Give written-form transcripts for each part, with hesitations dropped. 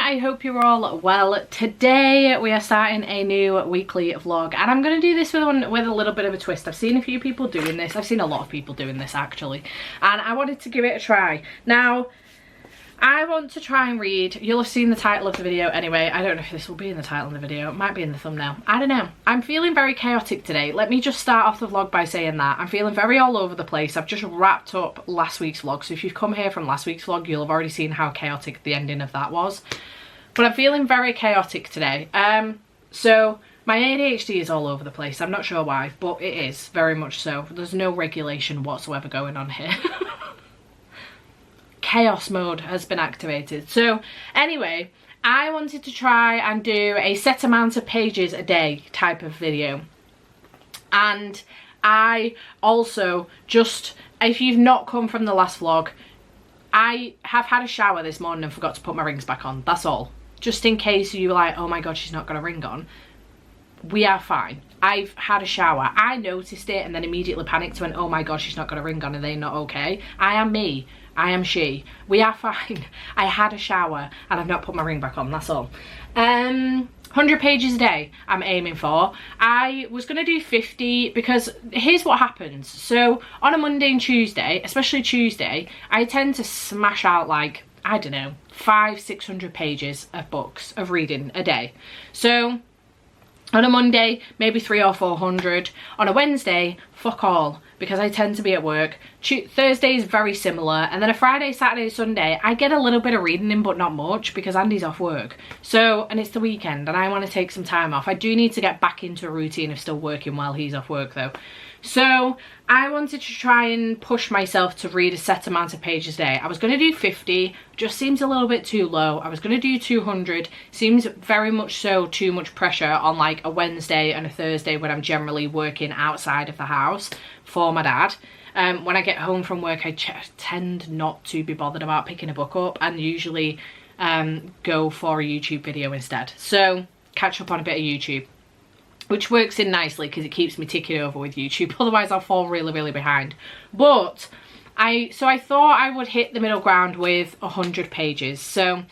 I hope you're all well. Today we are starting a new weekly vlog, and I'm going to do this with a little bit of a twist. I've seen a few people doing this. I've seen a lot of people doing this actually, and I wanted to give it a try. Now, I want to try and read, you'll have seen the title of the video anyway. I don't know if this will be in the title of the video, it might be in the thumbnail, I don't know. I'm feeling very chaotic today. Let me just start off the vlog by saying that. I'm feeling very all over the place. I've just wrapped up last week's vlog, so if you've come here from last week's vlog, you'll have already seen how chaotic the ending of that was. But I'm feeling very chaotic today. So my ADHD is all over the place. I'm not sure why, but it is, very much so. There's no regulation whatsoever going on here. Chaos mode has been activated. So anyway, I wanted to try and do a set amount of pages a day type of video. And I also just, if you've not come from the last vlog, I have had a shower this morning and forgot to put my rings back on. That's all. Just in case you were like, oh my god, she's not got a ring on. We are fine. I've had a shower. I noticed it and then immediately panicked and went, oh my god, she's not got a ring on. Are they not okay? I am me. I am she. We are fine. I had a shower and I've not put my ring back on, that's all. 100 pages a day I'm aiming for. I was going to do 50 because here's what happens. So on a Monday and Tuesday, especially Tuesday, I tend to smash out like, I don't know, 500-600 pages of books, of reading a day. So on a Monday, maybe 300 or 400. On a Wednesday, fuck all, because I tend to be at work. Thursday is very similar, and then a Friday, Saturday, Sunday, I get a little bit of reading in, but not much, because Andy's off work. So, and it's the weekend, and I want to take some time off. I do need to get back into a routine of still working while he's off work, though. So I wanted to try and push myself to read a set amount of pages a day. I was going to do 50, just seems a little bit too low. I was going to do 200, seems very much so too much pressure on like a Wednesday and a Thursday when I'm generally working outside of the house for my dad. When I get home from work, I tend not to be bothered about picking a book up and usually go for a YouTube video instead. So catch up on a bit of YouTube, which works in nicely because it keeps me ticking over with YouTube. Otherwise I'll fall really behind. But I thought I would hit the middle ground with 100 pages. So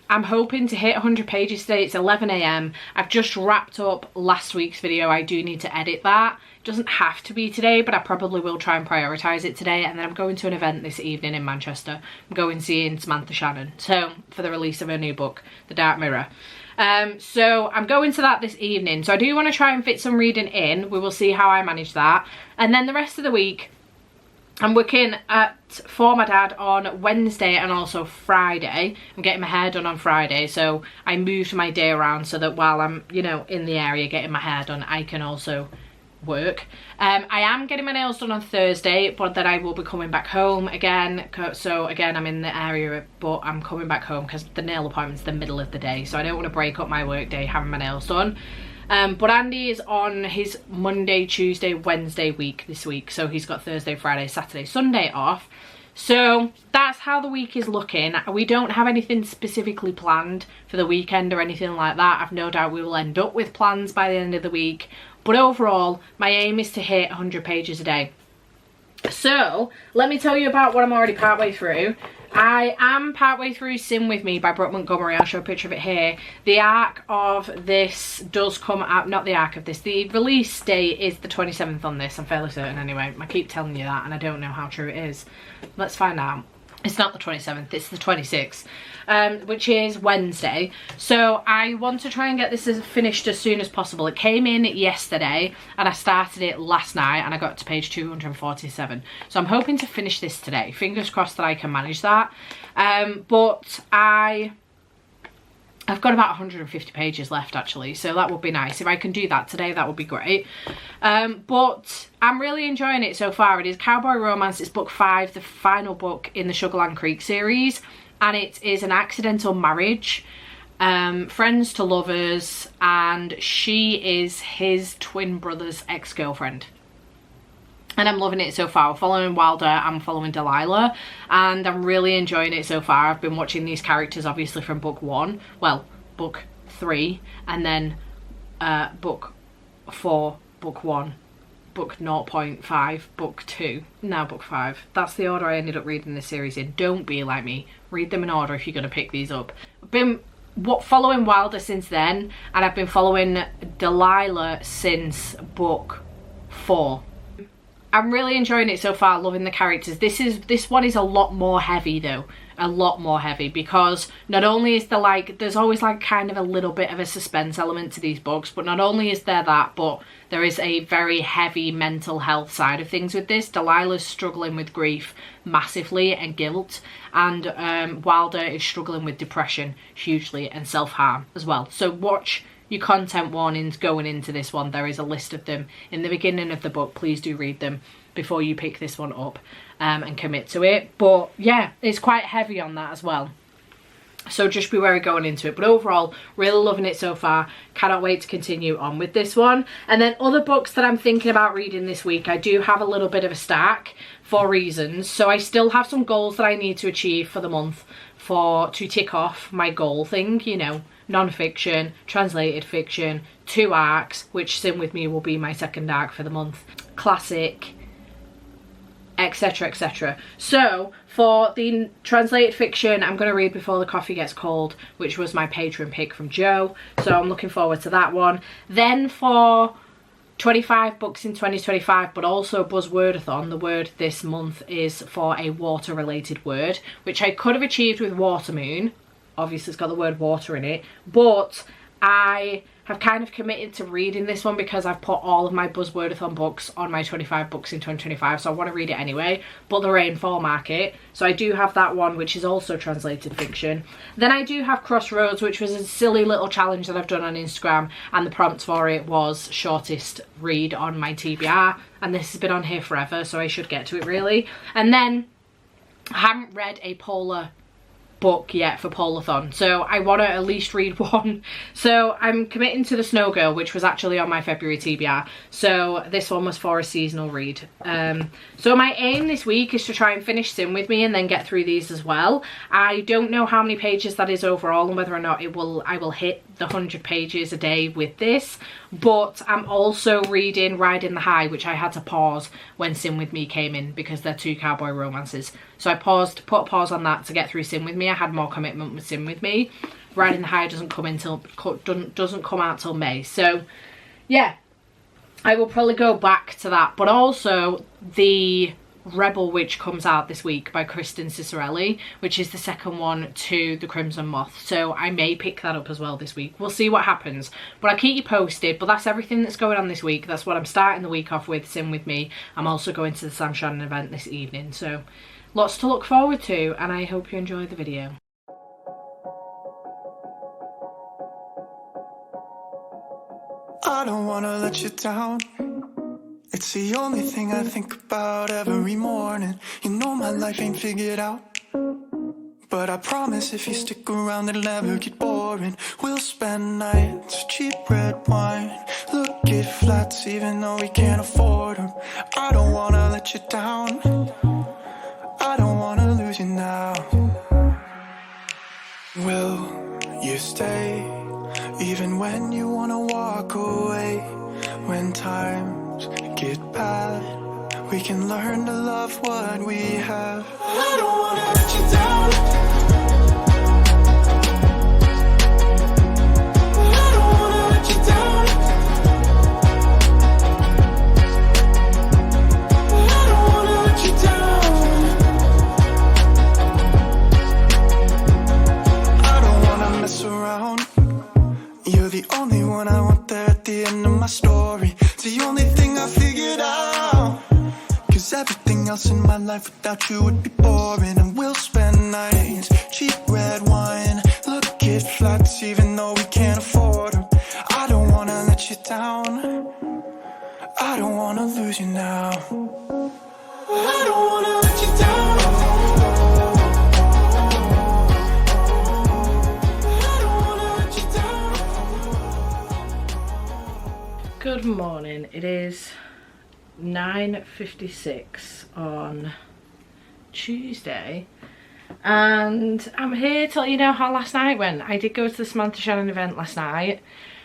I'm hoping to hit 100 pages today. It's 11 AM. I've just wrapped up last week's video. I do need to edit that. It doesn't have to be today, but I probably will try and prioritise it today. And then I'm going to an event this evening in Manchester. I'm going seeing Samantha Shannon. So for the release of her new book, The Dark Mirror. So I'm going to that this evening. So I do want to try and fit some reading in. We will see how I manage that. And then the rest of the week, I'm working for my dad on Wednesday and also Friday. I'm getting my hair done on Friday. So I moved my day around so that while I'm, you know, in the area getting my hair done, I can also work. I am getting my nails done on Thursday, but then I will be coming back home again. So again, I'm in the area, but I'm coming back home because the nail appointment's the middle of the day, so I don't want to break up my work day having my nails done. But Andy is on his Monday, Tuesday, Wednesday week this week, so he's got Thursday, Friday, Saturday, Sunday off. So that's how the week is looking. We don't have anything specifically planned for the weekend or anything like that. I've no doubt we will end up with plans by the end of the week. But overall, my aim is to hit 100 pages a day. So, let me tell you about what I'm already partway through. I am partway through Sin With Me by Brooke Montgomery. I'll show a picture of it here. The arc of this does come out, not the arc of this, the release date is the 27th on this, I'm fairly certain anyway. I keep telling you that and I don't know how true it is. Let's find out. It's not the 27th, it's the 26th, which is Wednesday. So I want to try and get this finished as soon as possible. It came in yesterday and I started it last night and I got to page 247. So I'm hoping to finish this today. Fingers crossed that I can manage that. But I've got about 150 pages left actually, so that would be nice. If I can do that today, that would be great. But I'm really enjoying it so far. It is Cowboy Romance. It's book 5, the final book in the Sugarland Creek series. And it is an accidental marriage, friends to lovers, and she is his twin brother's ex-girlfriend. And I'm loving it so far. We're following Wilder, I'm following Delilah, and I'm really enjoying it so far. I've been watching these characters obviously from book 1, well, book 3, and then book 4, book 1, book 0.5, book 2, now book 5. That's the order I ended up reading this series in. Don't be like me. Read them in order if you're going to pick these up. I've been following Wilder since then, and I've been following Delilah since book 4. I'm really enjoying it so far, loving the characters. This one is a lot more heavy though, a lot more heavy, because not only is there like, there's always like kind of a little bit of a suspense element to these books, but not only is there that, but there is a very heavy mental health side of things with this. Delilah's struggling with grief massively and guilt, and Wilder is struggling with depression hugely and self-harm as well. So watch your content warnings going into this one. There is a list of them in the beginning of the book. Please do read them before you pick this one up and commit to it. But yeah, it's quite heavy on that as well, so just be wary going into it. But overall, really loving it so far. Cannot wait to continue on with this one. And then other books that I'm thinking about reading this week, I do have a little bit of a stack for reasons. So I still have some goals that I need to achieve for the month to tick off my goal thing, you know, non-fiction, translated fiction, 2 arcs, which Sim With Me will be my 2nd arc for the month, classic, etc, etc. So for the translated fiction, I'm going to read Before the Coffee Gets Cold, which was my Patreon pick from Joe, so I'm looking forward to that one. Then for 25 books in 2025, but also Buzzwordathon, the word this month is for a water related word, which I could have achieved with Watermoon. Obviously it's got the word water in it, but I have kind of committed to reading this one because I've put all of my Buzzwordathon books on my 25 books in 2025, so I want to read it anyway, but the Rainfall Market. So I do have that one, which is also translated fiction. Then I do have Crossroads, which was a silly little challenge that I've done on Instagram, and the prompt for it was shortest read on my TBR, and this has been on here forever, so I should get to it really. And then I haven't read a polar book yet for Polathon, so I want to at least read one. So I'm committing to The Snow Girl, which was actually on my February TBR, so this one was for a seasonal read. So my aim this week is to try and finish Sim With Me and then get through these as well. I don't know how many pages that is overall and whether or not I will hit the 100 pages a day with this, but I'm also reading Riding the High, which I had to pause when Sim With Me came in because they're 2 cowboy romances. So I put a pause on that to get through Sim With Me. I had more commitment with Sim With Me. Riding the High doesn't come out till May. So yeah, I will probably go back to that. But also the Rebel Witch comes out this week by Kristen Cicerelli, which is the 2nd one to The Crimson Moth, so I may pick that up as well this week. We'll see what happens, but I'll keep you posted. But that's everything that's going on this week. That's what I'm starting the week off with, Sim With Me. I'm also going to the Sam Shannon event this evening, so lots to look forward to, and I hope you enjoy the video. I don't wanna let you down. It's the only thing I think about every morning. You know my life ain't figured out, but I promise if you stick around it'll never get boring. We'll spend nights, cheap red wine, look at flats even though we can't afford them. I don't wanna let you down, I don't wanna lose you now. Will you stay even when you wanna walk away? When times get bad, we can learn to love what we have. I don't wanna let you down, I don't wanna let you down, I don't wanna let you down, I don't wanna mess around. You're the only one I want there at the end of my story. It's the only thing I figured out, 'cause everything else in my life without you would be boring. And we'll spend nights, cheap red wine, look at flats even though we can't afford them. I don't wanna let you down, I don't wanna lose you now, I don't wanna let you down. Good morning, it is 9:56 on Tuesday, and I'm here to let you know how last night went. I did go to the Samantha Shannon event last night.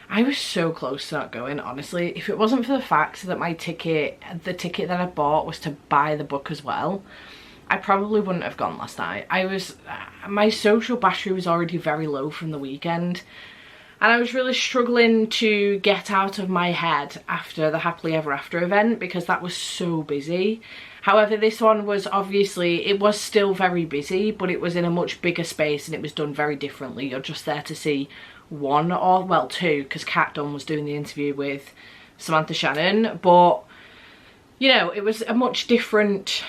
I was so close to not going, honestly. If it wasn't for the fact that the ticket that I bought was to buy the book as well, I probably wouldn't have gone last night. My social battery was already very low from the weekend, and I was really struggling to get out of my head after the Happily Ever After event because that was so busy. However, this one was obviously, it was still very busy, but it was in a much bigger space and it was done very differently. You're just there to see one, or well, two, because Kat Dunn was doing the interview with Samantha Shannon, but you know, it was a much different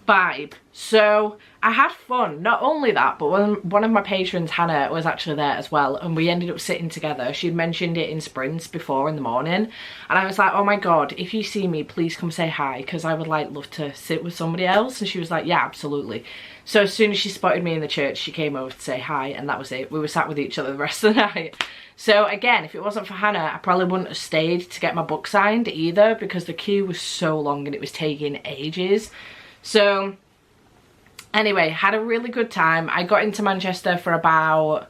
vibe. So I had fun. Not only that, but one of my patrons, Hannah, was actually there as well, and we ended up sitting together. She'd mentioned it in sprints before in the morning, and I was like, oh my god, if you see me, please come say hi, because I would like love to sit with somebody else. And she was like, yeah, absolutely. So as soon as she spotted me in the church, she came over to say hi, and that was it. We were sat with each other the rest of the night. So again, if it wasn't for Hannah, I probably wouldn't have stayed to get my book signed either, because the queue was so long and it was taking ages. So anyway, had a really good time. I got into Manchester for about,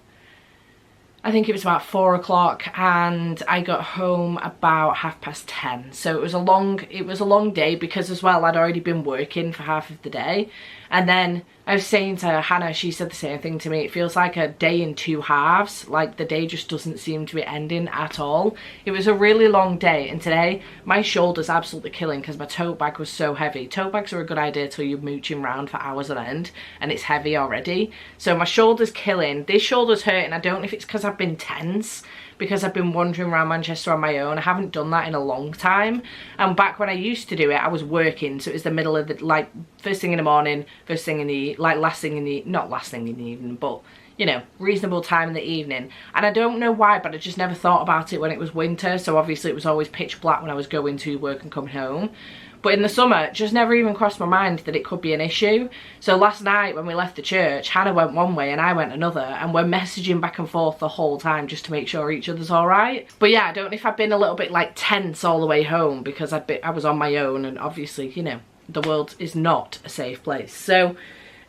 I think it was about 4 o'clock, and I got home about 10:30. So it was a long day, because as well I'd already been working for half of the day. And then I was saying to Hannah, she said the same thing to me, it feels like a day in two halves. Like the day just doesn't seem to be ending at all. It was a really long day, and today my shoulder's absolutely killing because my tote bag was so heavy. Tote bags are a good idea till you're mooching around for hours on end and it's heavy already. So my shoulder's killing. This shoulder's hurting. I don't know if it's because I've been tense, because I've been wandering around Manchester on my own. I haven't done that in a long time. And back when I used to do it, I was working, so it was the middle of the, like, first thing in the morning, first thing in the, like, last thing in the, not last thing in the evening, but, you know, reasonable time in the evening. And I don't know why, but I just never thought about it when it was winter, so obviously it was always pitch black when I was going to work and coming home. But in the summer, it just never even crossed my mind that it could be an issue. So last night when we left the church, Hannah went one way and I went another, and we're messaging back and forth the whole time just to make sure each other's all right. But yeah, I don't know if I've been a little bit like tense all the way home because I was on my own, and obviously, you know, the world is not a safe place. So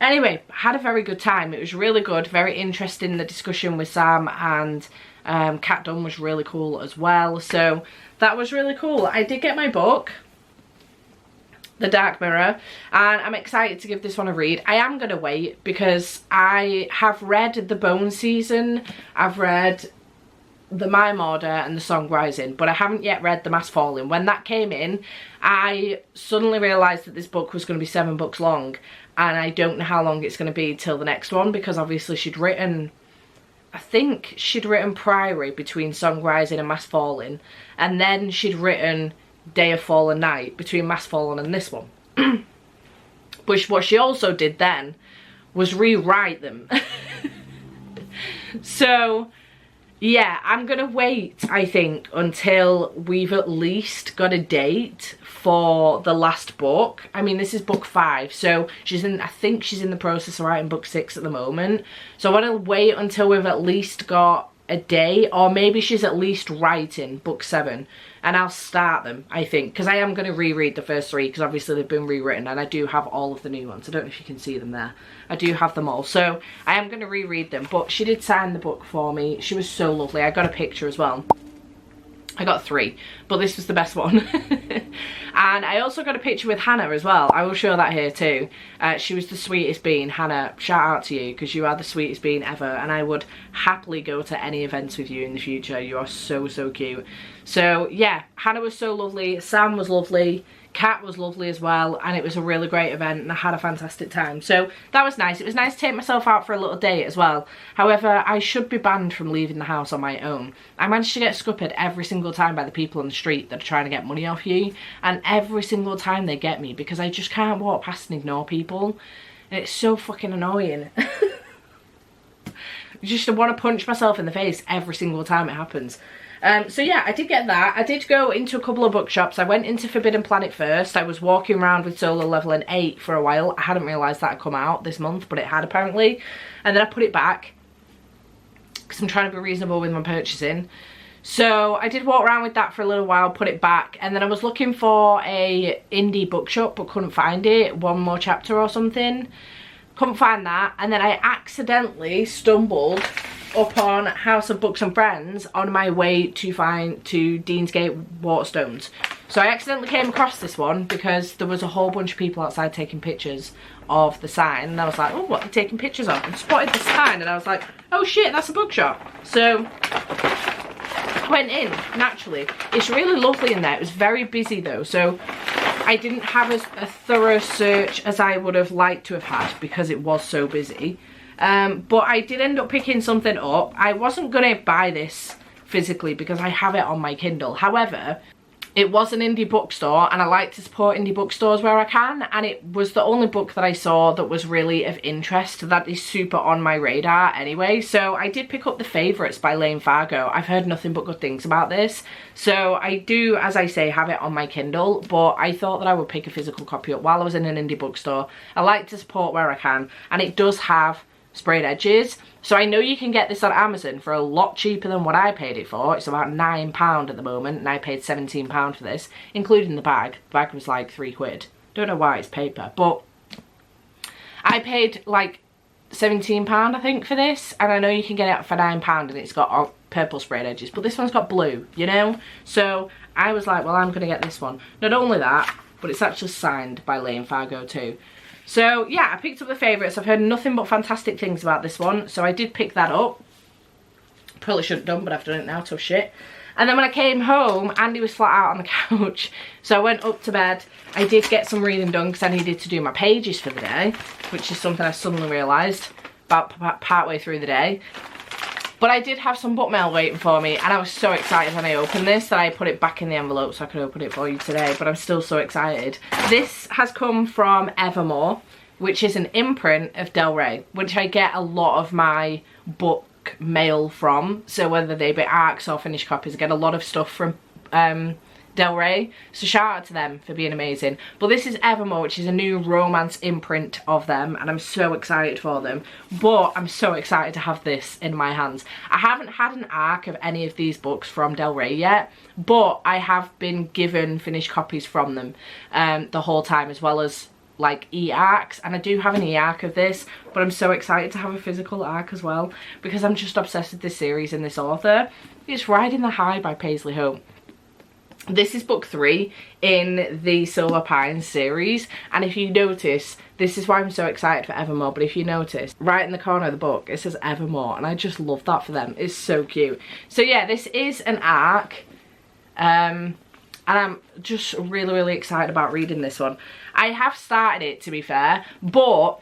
anyway, had a very good time. It was really good, very interesting, the discussion with Sam, and Kat Dunn was really cool as well. So that was really cool. I did get my book, The Dark Mirror, and I'm excited to give this one a read. I am going to wait because I have read The Bone Season, I've read The Mime Order and The Song Rising, but I haven't yet read The Mask Falling. When that came in, I suddenly realised that this book was going to be 7 books long, and I don't know how long it's going to be till the next one, because obviously she'd written, I think she'd written Priory between Song Rising and Mask Falling, and then she'd written Day of Fallen Night between Mask Fallen and this one. But what she also did then was rewrite them. So yeah, I'm gonna wait, I think, until we've at least got a date for the last book. I mean, this is book 5, so I think she's in the process of writing book 6 at the moment. So I want to wait until we've at least got a day, or maybe she's at least writing book 7, and I'll start them, I think, because I am going to reread the first 3, because obviously they've been rewritten, and I do have all of the new ones. I don't know if you can see them there. I do have them all, so I am going to reread them. But she did sign the book for me. She was so lovely. I got a picture as well. I got 3, but this was the best one. And I also got a picture with Hannah as well. I will show that here too. She was the sweetest bean. Hannah, shout out to you, because you are the sweetest bean ever, and I would happily go to any events with you in the future. You are so, so cute. So yeah, Hannah was so lovely, Sam was lovely, Kat was lovely as well, and it was a really great event, and I had a fantastic time. So that was nice. It was nice to take myself out for a little date as well. However, I should be banned from leaving the house on my own. I managed to get scuppered every single time by the people on the street that are trying to get money off you, and every single time they get me, because I just can't walk past and ignore people, and it's so fucking annoying. Just want to punch myself in the face every single time it happens. So yeah, I did get that. I did go into a couple of bookshops. I went into Forbidden Planet first. I was walking around with Solo Leveling 8 for a while. I hadn't realised that had come out this month, but it had apparently. And then I put it back, because I'm trying to be reasonable with my purchasing. So I did walk around with that for a little while, put it back, and then I was looking for a indie bookshop but couldn't find it. One More Chapter or something. Couldn't find that, and then I accidentally stumbled upon House of Books and Friends on my way to Deansgate Waterstones. So I accidentally came across this one because there was a whole bunch of people outside taking pictures of the sign, and I was like, oh, what are they taking pictures of? And spotted the sign, and I was like, oh shit, that's a bookshop. So I went in, naturally. It's really lovely in there. It was very busy though, so I didn't have a thorough search as I would have liked to have had because it was so busy. But I did end up picking something up. I wasn't going to buy this physically because I have it on my Kindle. However, it was an indie bookstore, and I like to support indie bookstores where I can, and it was the only book that I saw that was really of interest, that is super on my radar anyway. So I did pick up The Favourites by Lane Fargo. I've heard nothing but good things about this, so I do, as I say, have it on my Kindle, but I thought that I would pick a physical copy up while I was in an indie bookstore. I like to support where I can, and it does have sprayed edges. So I know you can get this on Amazon for a lot cheaper than what I paid it for. It's about £9 at the moment, and I paid £17 for this, including the bag. The bag was like £3. Don't know why it's paper, but I paid like £17 I think for this, and I know you can get it for £9 and it's got purple sprayed edges, but this one's got blue, you know? So I was like, well, I'm gonna get this one. Not only that, but it's actually signed by Lane Fargo too. So yeah, I picked up The Favourites. I've heard nothing but fantastic things about this one, so I did pick that up. Probably shouldn't have done, but I've done it now, tough shit. And then when I came home, Andy was flat out on the couch, so I went up to bed. I did get some reading done because I needed to do my pages for the day, which is something I suddenly realised about partway through the day. But I did have some book mail waiting for me, and I was so excited when I opened this that I put it back in the envelope so I could open it for you today, but I'm still so excited. This has come from Evermore, which is an imprint of Del Rey, which I get a lot of my book mail from. So whether they be ARCs or finished copies, I get a lot of stuff from Del Rey, so shout out to them for being amazing. But this is Evermore, which is a new romance imprint of them, and I'm so excited for them. But I'm so excited to have this in my hands. I haven't had an ARC of any of these books from Del Rey yet, but I have been given finished copies from them the whole time, as well as like e-arcs, and I do have an e-arc of this, but I'm so excited to have a physical arc as well because I'm just obsessed with this series and this author. It's Riding the High by Paisley Hope. This is book 3 in the Silver Pines series, and if you notice, this is why I'm so excited for Evermore, but if you notice, right in the corner of the book, it says Evermore, and I just love that for them. It's so cute. So yeah, this is an arc, and I'm just really, really excited about reading this one. I have started it, to be fair, but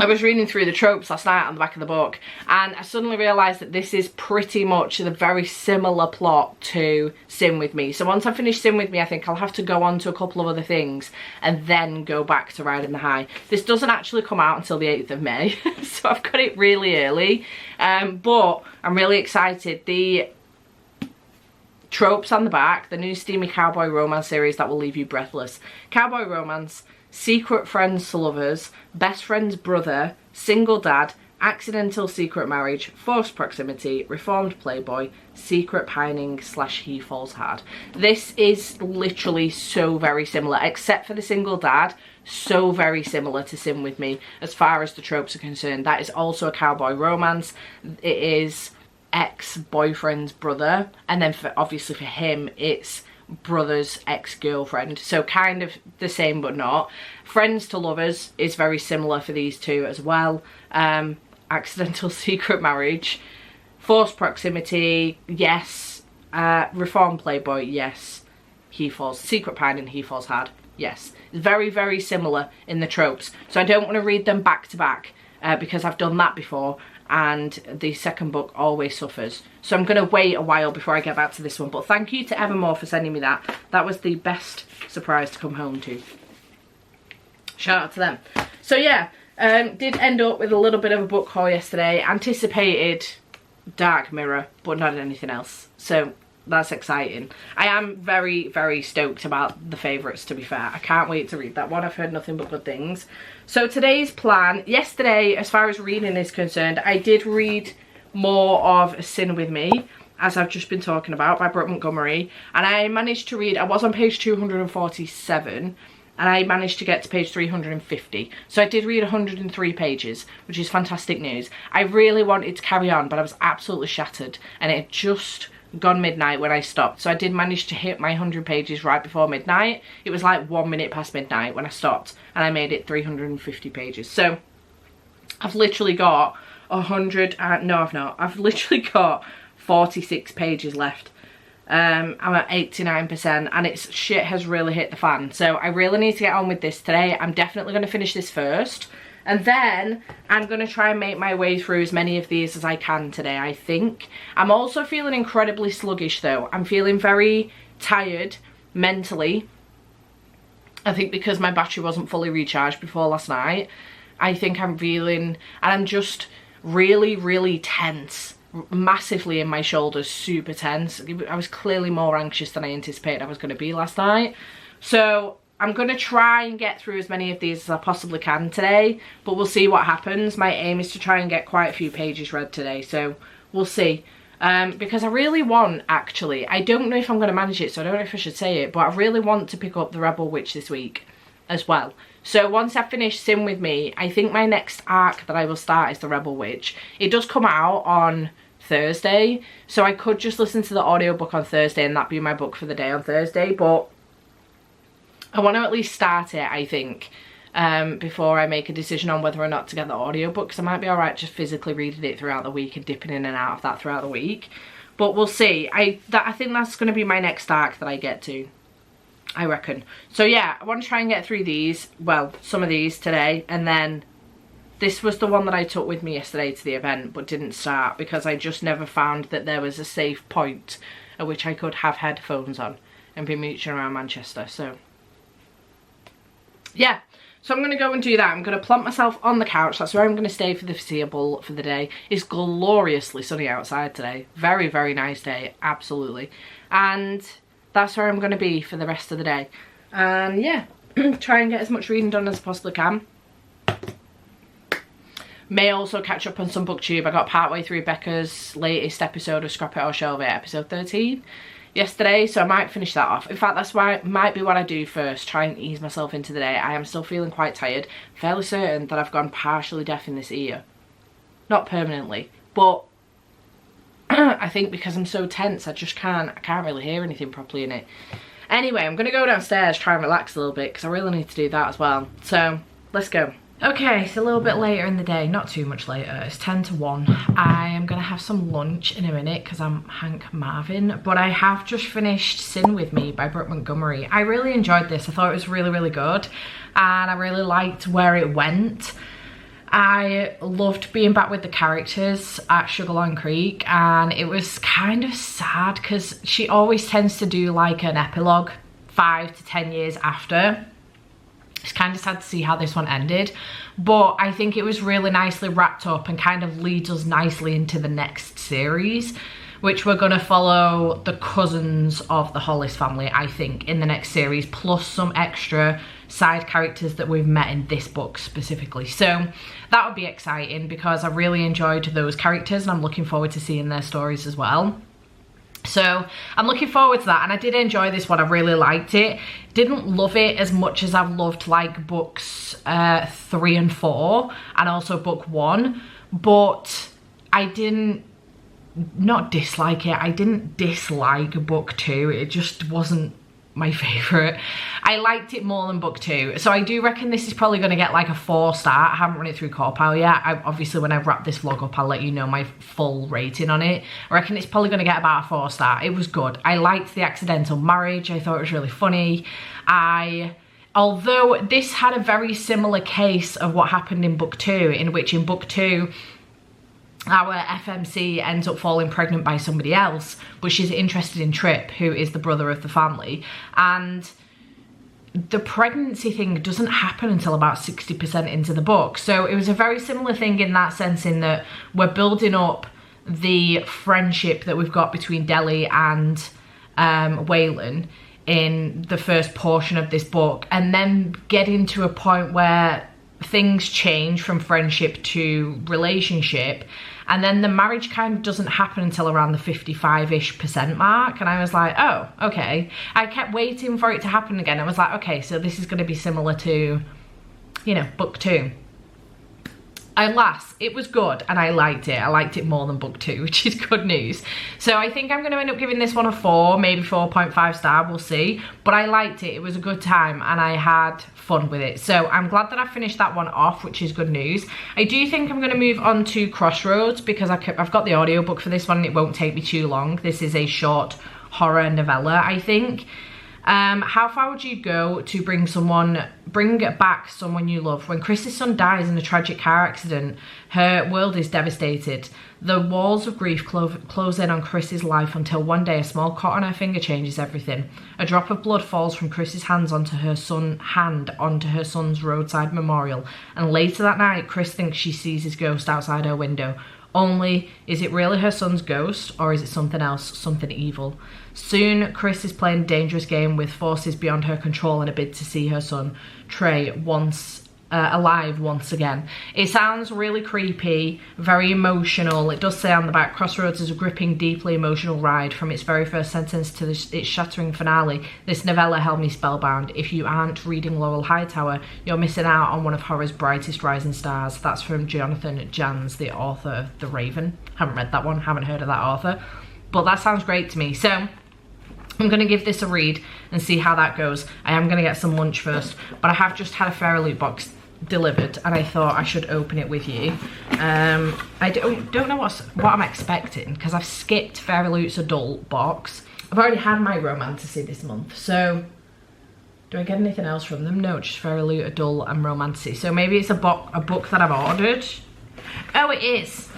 I was reading through the tropes last night on the back of the book, and I suddenly realised that this is pretty much a very similar plot to Sim With Me. So once I finish Sim With Me, I think I'll have to go on to a couple of other things and then go back to Riding the High. This doesn't actually come out until the 8th of May, so I've got it really early, but I'm really excited. The tropes on the back, the new steamy cowboy romance series that will leave you breathless. Cowboy romance, secret friends to lovers, best friend's brother, single dad, accidental secret marriage, forced proximity, reformed playboy, secret pining / he falls hard. This is literally so very similar, except for the single dad, so very similar to Sim With Me as far as the tropes are concerned. That is also a cowboy romance. It is ex-boyfriend's brother, and then obviously for him it's brother's ex-girlfriend, so kind of the same but not. Friends to lovers is very similar for these two as well. Accidental secret marriage, forced proximity, yes. Reformed playboy, yes. He falls, secret pining, he falls hard, yes. Very, very similar in the tropes, so I don't want to read them back to back because I've done that before, and the second book always suffers. So I'm going to wait a while before I get back to this one. But thank you to Evermore for sending me that. That was the best surprise to come home to. Shout out to them. So yeah, did end up with a little bit of a book haul yesterday. Anticipated Dark Mirror, but not anything else. So that's exciting. I am very, very stoked about The Favourites, to be fair. I can't wait to read that one. I've heard nothing but good things. So today's plan, yesterday, as far as reading is concerned, I did read more of Sin With Me, as I've just been talking about, by Brooke Montgomery. And I managed to read, I was on page 247, and I managed to get to page 350. So I did read 103 pages, which is fantastic news. I really wanted to carry on, but I was absolutely shattered, and it just gone midnight when I stopped. So I did manage to hit my 100 pages right before midnight. It was like 1 minute past midnight when I stopped, and I made it 350 pages. So I've literally got no, I've not. I've literally got 46 pages left. I'm at 89%, and it's shit has really hit the fan. So I really need to get on with this today. I'm definitely going to finish this first, and then I'm going to try and make my way through as many of these as I can today, I think. I'm also feeling incredibly sluggish though. I'm feeling very tired mentally. I think because my battery wasn't fully recharged before last night. I think I'm feeling, and I'm just really, really tense. Massively in my shoulders, super tense. I was clearly more anxious than I anticipated I was going to be last night. So I'm going to try and get through as many of these as I possibly can today, but we'll see what happens. My aim is to try and get quite a few pages read today, so we'll see. Because I really want, actually, I don't know if I'm going to manage it, so I don't know if I should say it, but I really want to pick up The Rebel Witch this week as well. So once I finish Sin With Me, I think my next arc that I will start is The Rebel Witch. It does come out on Thursday, so I could just listen to the audiobook on Thursday and that be my book for the day on Thursday, but I want to at least start it, I think, before I make a decision on whether or not to get the audiobook, because I might be alright just physically reading it throughout the week and dipping in and out of that throughout the week. But we'll see. I think that's going to be my next arc that I get to, I reckon. So yeah, I want to try and get through these, well, some of these today, and then this was the one that I took with me yesterday to the event but didn't start because I just never found that there was a safe point at which I could have headphones on and be mooching around Manchester. So yeah, so I'm going to go and do that. I'm going to plump myself on the couch. That's where I'm going to stay for the foreseeable for the day. It's gloriously sunny outside today. Very, very nice day, absolutely. And that's where I'm going to be for the rest of the day. And yeah, try and get as much reading done as I possibly can. May also catch up on some booktube. I got partway through Becca's latest episode of Scrap It or Shelve It, episode 13, yesterday, so I might finish that off. In fact, that's why might be what I do first, try and ease myself into the day. I am still feeling quite tired, fairly certain that I've gone partially deaf in this ear. Not permanently, but I think because I'm so tense, I can't really hear anything properly in it. Anyway, I'm gonna go downstairs, try and relax a little bit, because I really need to do that as well. So, let's go. Okay, it's a little bit later in the day, not too much later, it's 10 to 1. I am going to have some lunch in a minute because I'm Hank Marvin, but I have just finished Sin With Me by Brooke Montgomery. I really enjoyed this. I thought it was really, really good, and I really liked where it went. I loved being back with the characters at Sugarland Creek, and it was kind of sad because she always tends to do like an epilogue 5 to 10 years after. It's kind of sad to see how this one ended, but I think it was really nicely wrapped up and kind of leads us nicely into the next series, which we're going to follow the cousins of the Hollis family, I think, in the next series, plus some extra side characters that we've met in this book specifically. So that would be exciting because I really enjoyed those characters and I'm looking forward to seeing their stories as well. So I'm looking forward to that, and I did enjoy this one. I really liked it. Didn't love it as much as I've loved like books 3 and 4 and also book 1, but I didn't not dislike it. I didn't dislike book 2. It just wasn't my favourite. I liked it more than book 2, so I do reckon this is probably going to get like a 4-star. I haven't run it through Corpal yet. Obviously when I wrap this vlog up I'll let you know my full rating on it. I reckon it's probably going to get about a 4-star. It was good. I liked the accidental marriage. I thought it was really funny. Although this had a very similar case of what happened in book 2, in which in book 2 our FMC ends up falling pregnant by somebody else, but she's interested in Trip, who is the brother of the family, and the pregnancy thing doesn't happen until about 60% into the book. So it was a very similar thing in that sense, in that we're building up the friendship that we've got between Delhi and Waylon in the first portion of this book, and then getting to a point where things change from friendship to relationship, and then the marriage kind of doesn't happen until around the 55-ish% mark, and I was like, oh, okay. I kept waiting for it to happen again. I was like, okay, so this is going to be similar to, you know, book 2. Alas, it was good and I liked it. I liked it more than book 2, which is good news. So I think I'm going to end up giving this one a 4, maybe 4.5 star, we'll see. But I liked it, it was a good time and I had fun with it. So I'm glad that I finished that one off, which is good news. I do think I'm going to move on to Crossroads because I've got the audiobook for this one and it won't take me too long. This is a short horror novella, I think. How far would you go to bring back someone you love? When Chris's son dies in a tragic car accident, her world is devastated. The walls of grief close in on Chris's life until one day a small cut on her finger changes everything. A drop of blood falls from Chris's hand onto her son's roadside memorial, and later that night Chris thinks she sees his ghost outside her window. Only, is it really her son's ghost, or is it something else, something evil? Soon, Chris is playing a dangerous game with forces beyond her control in a bid to see her son, Trey, alive once again. It sounds really creepy, very emotional. It does say on the back, Crossroads is a gripping, deeply emotional ride. From its very first sentence to its shattering finale, this novella held me spellbound. If you aren't reading Laurel Hightower, you're missing out on one of horror's brightest rising stars. That's from Jonathan Jans, the author of The Raven. Haven't read that one, haven't heard of that author, but that sounds great to me. So I'm going to give this a read and see how that goes. I am going to get some lunch first, but I have just had a Fairy Loot box delivered and I thought I should open it with you. I don't know what I'm expecting because I've skipped Fairy Loot's adult box. I've already had my romantasy this month, so do I get anything else from them? No, just Fairy Loot adult and romantasy. So maybe it's a book that I've ordered. Oh, it is.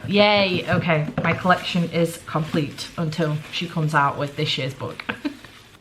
Yay. Okay, my collection is complete until she comes out with this year's book.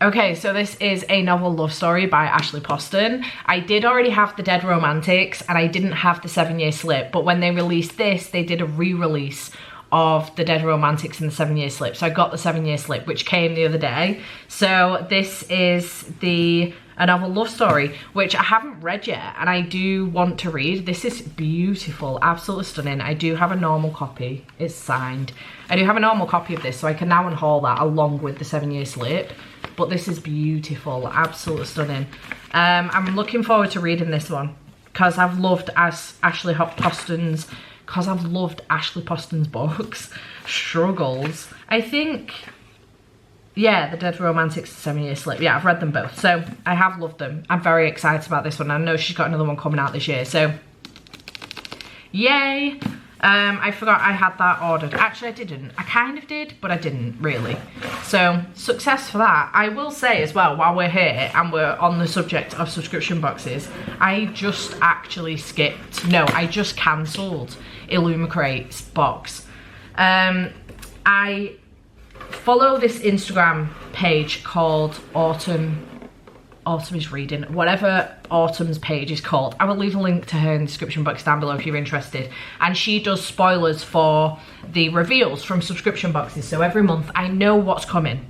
Okay, so this is a novel love story by Ashley Poston. I did already have The Dead Romantics and I didn't have The 7-Year Slip, but when they released this, they did a re-release of The Dead Romantics and The 7-Year Slip. So I got The 7-Year Slip, which came the other day. So this is a novel love story, which I haven't read yet and I do want to read. This is beautiful, absolutely stunning. I do have a normal copy, it's signed. I do have a normal copy of this, so I can now unhaul that along with The 7-Year Slip. But this is beautiful, absolutely stunning. I'm looking forward to reading this one because I've loved Ashley Poston's books. Struggles. I think, yeah, The Dead Romantics and 7-Year Slip. Yeah, I've read them both, so I have loved them. I'm very excited about this one. I know she's got another one coming out this year, so yay. I forgot I had that ordered. Actually, I didn't. I kind of did, but I didn't really. So, success for that. I will say as well, while we're here and we're on the subject of subscription boxes, I just actually I just cancelled Illumicrate's box. I follow this Instagram page called Autumn is Reading, whatever Autumn's page is called. I will leave a link to her in the description box down below if you're interested. And she does spoilers for the reveals from subscription boxes. So every month I know what's coming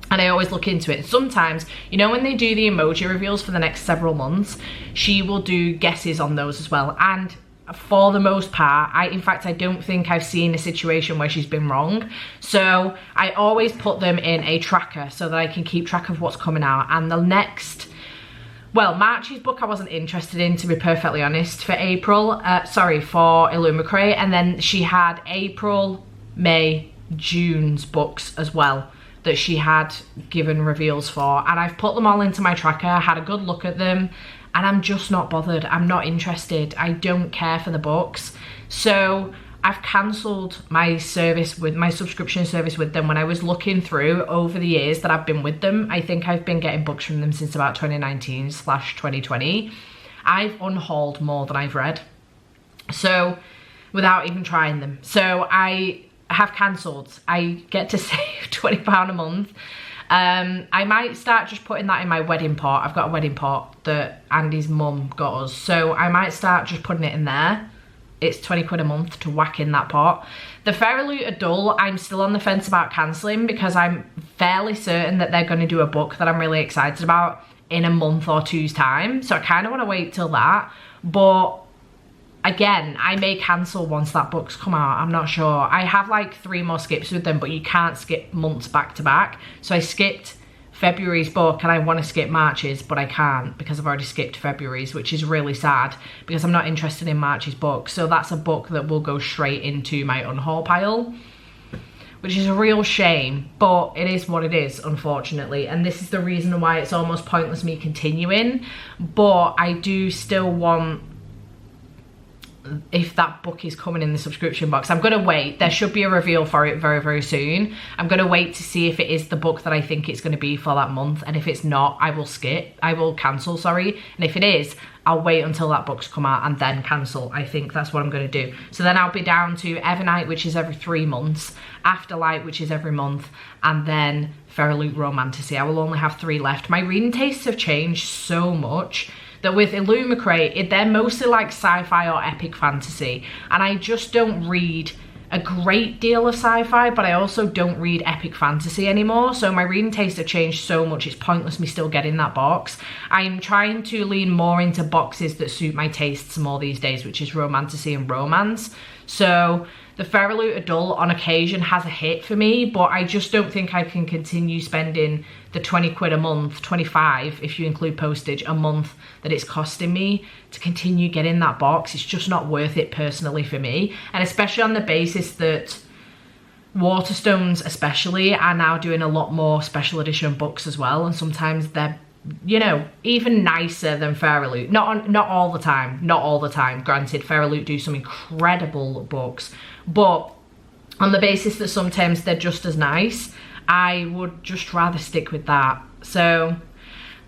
and I always look into it. Sometimes, you know, when they do the emoji reveals for the next several months, she will do guesses on those as well. And for the most part, in fact, I don't think I've seen a situation where she's been wrong. So I always put them in a tracker so that I can keep track of what's coming out. And the next, well, March's book I wasn't interested in, to be perfectly honest, for Illumicrate. And then she had April, May, June's books as well that she had given reveals for. And I've put them all into my tracker, had a good look at them, and I'm just not bothered. I'm not interested. I don't care for the books. So I've cancelled my subscription service with them. When I was looking through over the years that I've been with them, I think I've been getting books from them since about 2019/2020. I've unhauled more than I've read. So without even trying them. So I have cancelled. I get to save £20 a month. I might start just putting that in my wedding pot. I've got a wedding pot that Andy's mum got us, so I might start just putting it in there. It's 20 quid a month to whack in that pot. The Fairy Loot adult, I'm still on the fence about cancelling because I'm fairly certain that they're going to do a book that I'm really excited about in a month or two's time, so I kind of want to wait till that. But again, I may cancel once that book's come out. I'm not sure. I have like 3 more skips with them, but you can't skip months back to back. So I skipped February's book and I want to skip March's, but I can't because I've already skipped February's, which is really sad because I'm not interested in March's book. So that's a book that will go straight into my unhaul pile, which is a real shame, but it is what it is, unfortunately. And this is the reason why it's almost pointless me continuing. But I do still want, if that book is coming in the subscription box, I'm gonna wait. There should be a reveal for it very, very soon. I'm gonna wait to see if it is the book that I think it's gonna be for that month. And if it's not, I will cancel, sorry. And if it is, I'll wait until that book's come out and then cancel. I think that's what I'm gonna do. So then I'll be down to Evernight, which is every 3 months, Afterlight, which is every month, and then Feralute Romantasy. I will only have 3 left. My reading tastes have changed so much that with Illumicrate, they're mostly like sci-fi or epic fantasy. And I just don't read a great deal of sci-fi, but I also don't read epic fantasy anymore. So my reading tastes have changed so much, it's pointless me still getting that box. I'm trying to lean more into boxes that suit my tastes more these days, which is romantasy and romance. So the Feralute Adult on occasion has a hit for me, but I just don't think I can continue spending the 20 quid a month, 25 if you include postage a month, that it's costing me to continue getting that box. It's just not worth it personally for me. And especially on the basis that Waterstones especially are now doing a lot more special edition books as well. And sometimes they're, you know, even nicer than Feralute. Not all the time, not all the time. Granted, Feralute do some incredible books, but on the basis that sometimes they're just as nice, I would just rather stick with that. So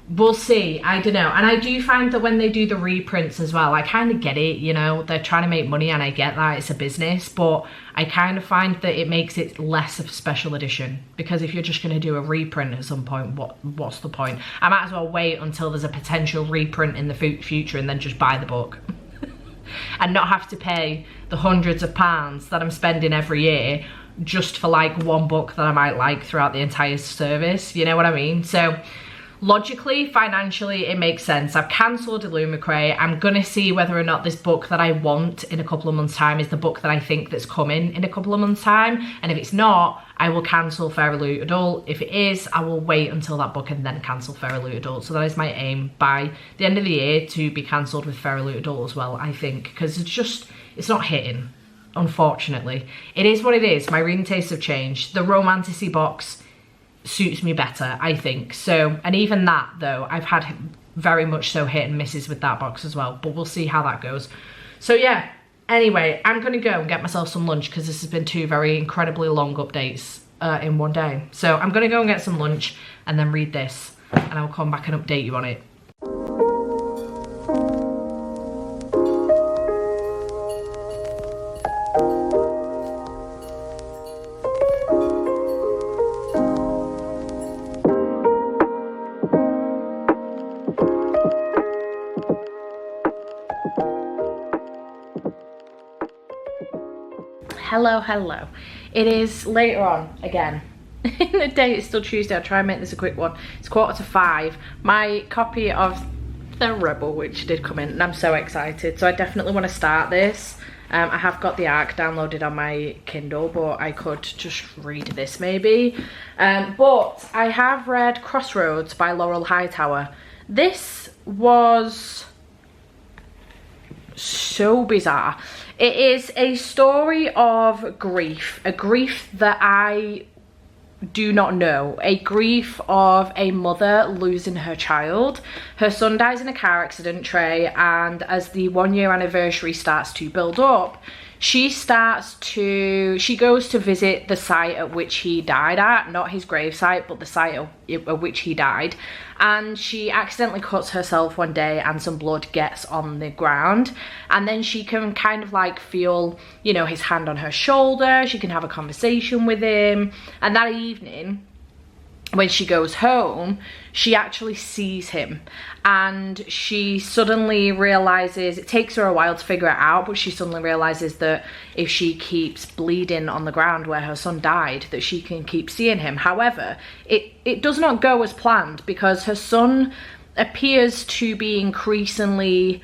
we'll see, I don't know. And I do find that when they do the reprints as well, I kind of get it, you know, they're trying to make money and I get that, it's a business, but I kind of find that it makes it less of a special edition, because if you're just going to do a reprint at some point, what's the point? I might as well wait until there's a potential reprint in the future and then just buy the book and not have to pay the hundreds of pounds that I'm spending every year just for like one book that I might like throughout the entire service, you know what I mean? So logically, financially, it makes sense. I've cancelled Illumicrate. I'm gonna see whether or not this book that I want in a couple of months' time is the book that I think that's coming in a couple of months' time. And if it's not, I will cancel Feralute Adult. If it is, I will wait until that book and then cancel Feralute Adult. So that is my aim by the end of the year, to be cancelled with Feralute Adult as well, I think, because it's not hitting, unfortunately. It is what it is. My reading tastes have changed. The Romantasy box suits me better, I think. So, and even that though, I've had very much so hit and misses with that box as well, but we'll see how that goes. So yeah, anyway, I'm gonna go and get myself some lunch because this has been 2 very incredibly long updates in one day. So I'm gonna go and get some lunch and then read this, and I'll come back and update you on it. Hello. It is later on again in the day. It's still Tuesday. I'll try and make this a quick one. It's 4:45. My copy of The Rebel Witch did come in and I'm so excited. So I definitely want to start this. I have got the ARC downloaded on my Kindle, but I could just read this maybe. But I have read Crossroads by Laurel Hightower. This was so bizarre. It is a story of grief, a grief that I do not know, a grief of a mother losing her child. Her son dies in a car accident, Trey, and as the 1-year anniversary starts to build up, she goes to visit the site at which he died at, not his grave site, but the site at which he died. And she accidentally cuts herself one day and some blood gets on the ground. And then she can kind of like feel, you know, his hand on her shoulder. She can have a conversation with him. And that evening, when she goes home, she actually sees him, and she suddenly realizes, it takes her a while to figure it out, but she suddenly realizes that if she keeps bleeding on the ground where her son died, that she can keep seeing him. However, it does not go as planned, because her son appears to be increasingly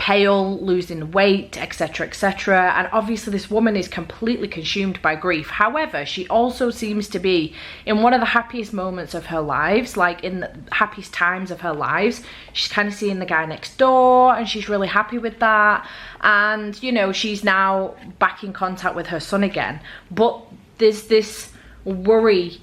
pale, losing weight, etc, etc. And obviously this woman is completely consumed by grief. However, she also seems to be in one of the happiest moments of her lives, like in the happiest times of her lives. She's kind of seeing the guy next door and she's really happy with that. And you know, she's now back in contact with her son again, but there's this worry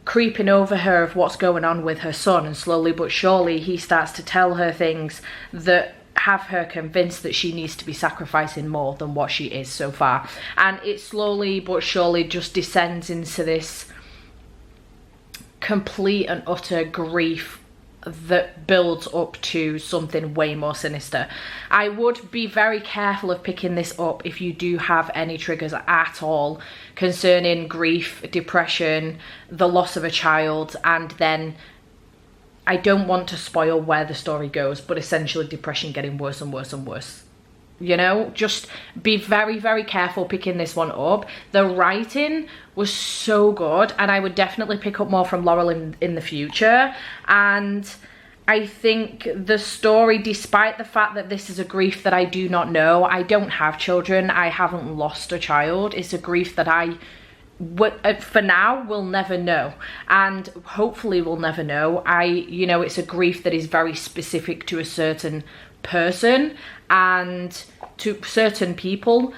creeping over her of what's going on with her son, and slowly but surely he starts to tell her things that have her convinced that she needs to be sacrificing more than what she is so far. And it slowly but surely just descends into this complete and utter grief that builds up to something way more sinister. I would be very careful of picking this up if you do have any triggers at all concerning grief, depression, the loss of a child, and then I don't want to spoil where the story goes, but essentially depression getting worse and worse and worse. You know, just be very, very careful picking this one up. The writing was so good, and I would definitely pick up more from Laurel in the future. And I think the story, despite the fact that this is a grief that I do not know, I don't have children, I haven't lost a child, it's a grief that I for now will never know, and hopefully will never know. You know, it's a grief that is very specific to a certain person and to certain people,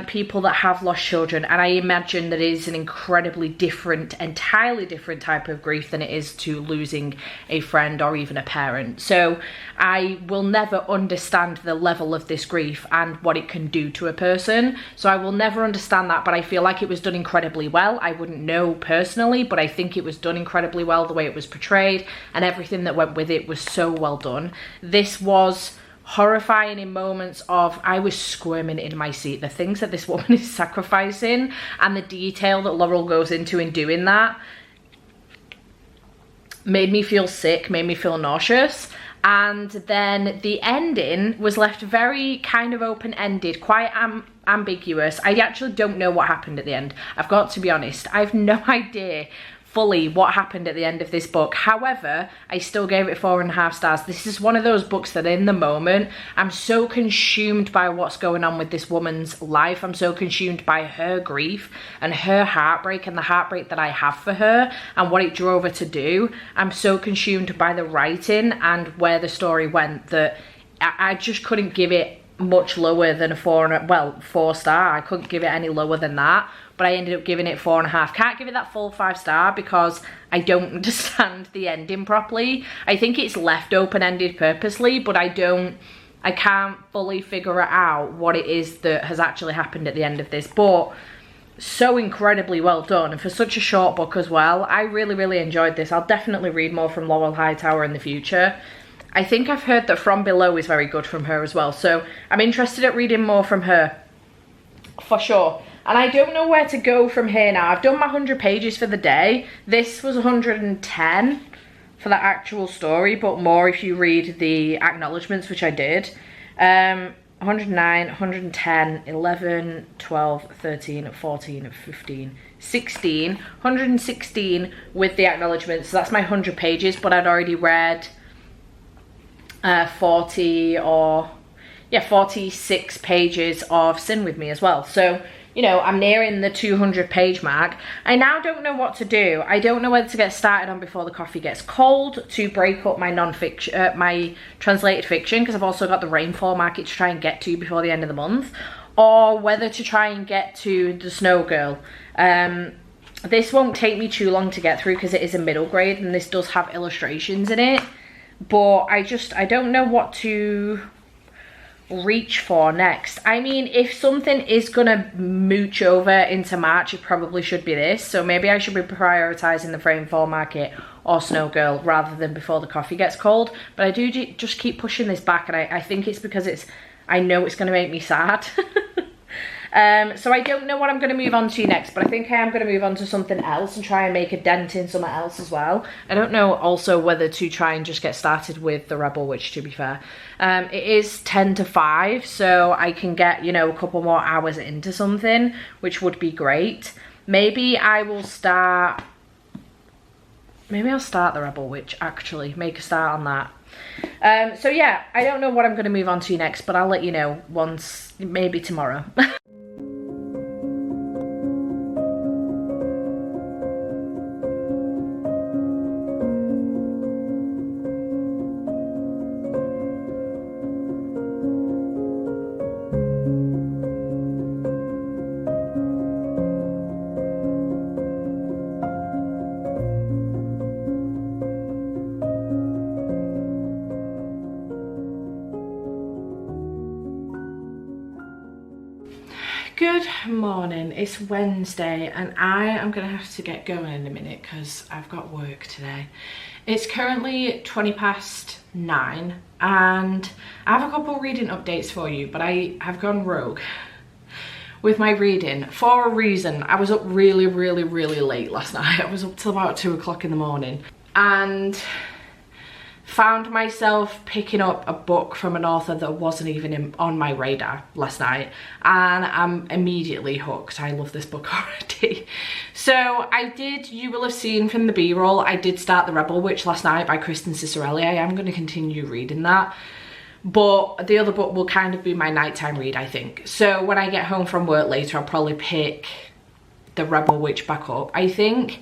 people that have lost children, and I imagine that it is an incredibly different, entirely different type of grief than it is to losing a friend or even a parent. So I will never understand the level of this grief and what it can do to a person, so I will never understand that, but I feel like it was done incredibly well. I wouldn't know personally, but I think it was done incredibly well. The way it was portrayed and everything that went with it was so well done. This was horrifying in moments of, I was squirming in my seat. The things that this woman is sacrificing and the detail that Laurel goes into in doing that made me feel sick, made me feel nauseous. And then the ending was left very kind of open-ended, quite ambiguous. I actually don't know what happened at the end. I've got to be honest. I have no idea fully what happened at the end of this book. However, I still gave it 4.5 stars. This is one of those books that in the moment, I'm so consumed by what's going on with this woman's life. I'm so consumed by her grief and her heartbreak and the heartbreak that I have for her and what it drove her to do. I'm so consumed by the writing and where the story went that I just couldn't give it much lower than a 4 star. I couldn't give it any lower than that, but I ended up giving it 4.5. Can't give it that full 5 star because I don't understand the ending properly. I think it's left open-ended purposely, but I can't fully figure out what it is that has actually happened at the end of this. But so incredibly well done, and for such a short book as well. I really, really enjoyed this. I'll definitely read more from Laurel Hightower in the future. I think I've heard that From Below is very good from her as well, so I'm interested at reading more from her, for sure. And I don't know where to go from here now. I've done my 100 pages for the day. This was 110 for the actual story, but more if you read the acknowledgements, which I did. 109, 110, 11, 12, 13, 14, 15, 16. 116 with the acknowledgements, so that's my 100 pages, but I'd already read 46 pages of Sin With Me as well. So, you know, I'm nearing the 200 page mark. I now don't know what to do. I don't know whether to get started on Before the Coffee Gets Cold to break up my non-fiction, my translated fiction, because I've also got the Rainfall Market to try and get to before the end of the month, or whether to try and get to The Snow Girl. This won't take me too long to get through because it is a middle grade and this does have illustrations in it. But I don't know what to reach for next. I mean, if something is gonna mooch over into March, it probably should be this. So maybe I should be prioritizing the Rainfall Market or Snow Girl rather than Before the Coffee Gets Cold. But I do just keep pushing this back, and I think it's because I know it's gonna make me sad. So I don't know what I'm going to move on to next, but I think I am going to move on to something else and try and make a dent in something else as well. I don't know also whether to try and just get started with The Rebel Witch, to be fair. It is 10 to 5, so I can get, you know, a couple more hours into something, which would be great. Maybe I'll start The Rebel Witch, actually. Make a start on that. So yeah, I don't know what I'm going to move on to next, but I'll let you know once, maybe tomorrow. Good morning, it's Wednesday and I am gonna have to get going in a minute because I've got work today. It's currently 9:20 and I have a couple reading updates for you, but I have gone rogue with my reading for a reason. I was up really late last night. I was up till about 2 o'clock in the morning and found myself picking up a book from an author that wasn't even on my radar last night, and I'm immediately hooked. I love this book already. So you will have seen from the B-roll, I did start The Rebel Witch last night by Kristen Cicerelli. I am going to continue reading that, but the other book will kind of be my nighttime read, I think. So when I get home from work later, I'll probably pick The Rebel Witch back up, I think.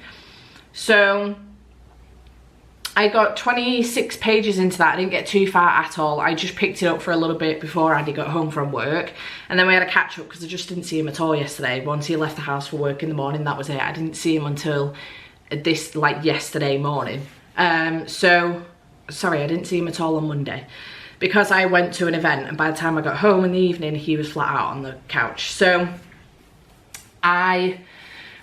So I got 26 pages into that. I didn't get too far at all. I just picked it up for a little bit before Andy got home from work. And then we had a catch up because I just didn't see him at all yesterday. Once he left the house for work in the morning, that was it. I didn't see him until yesterday morning. Sorry, I didn't see him at all on Monday because I went to an event, and by the time I got home in the evening, he was flat out on the couch. So I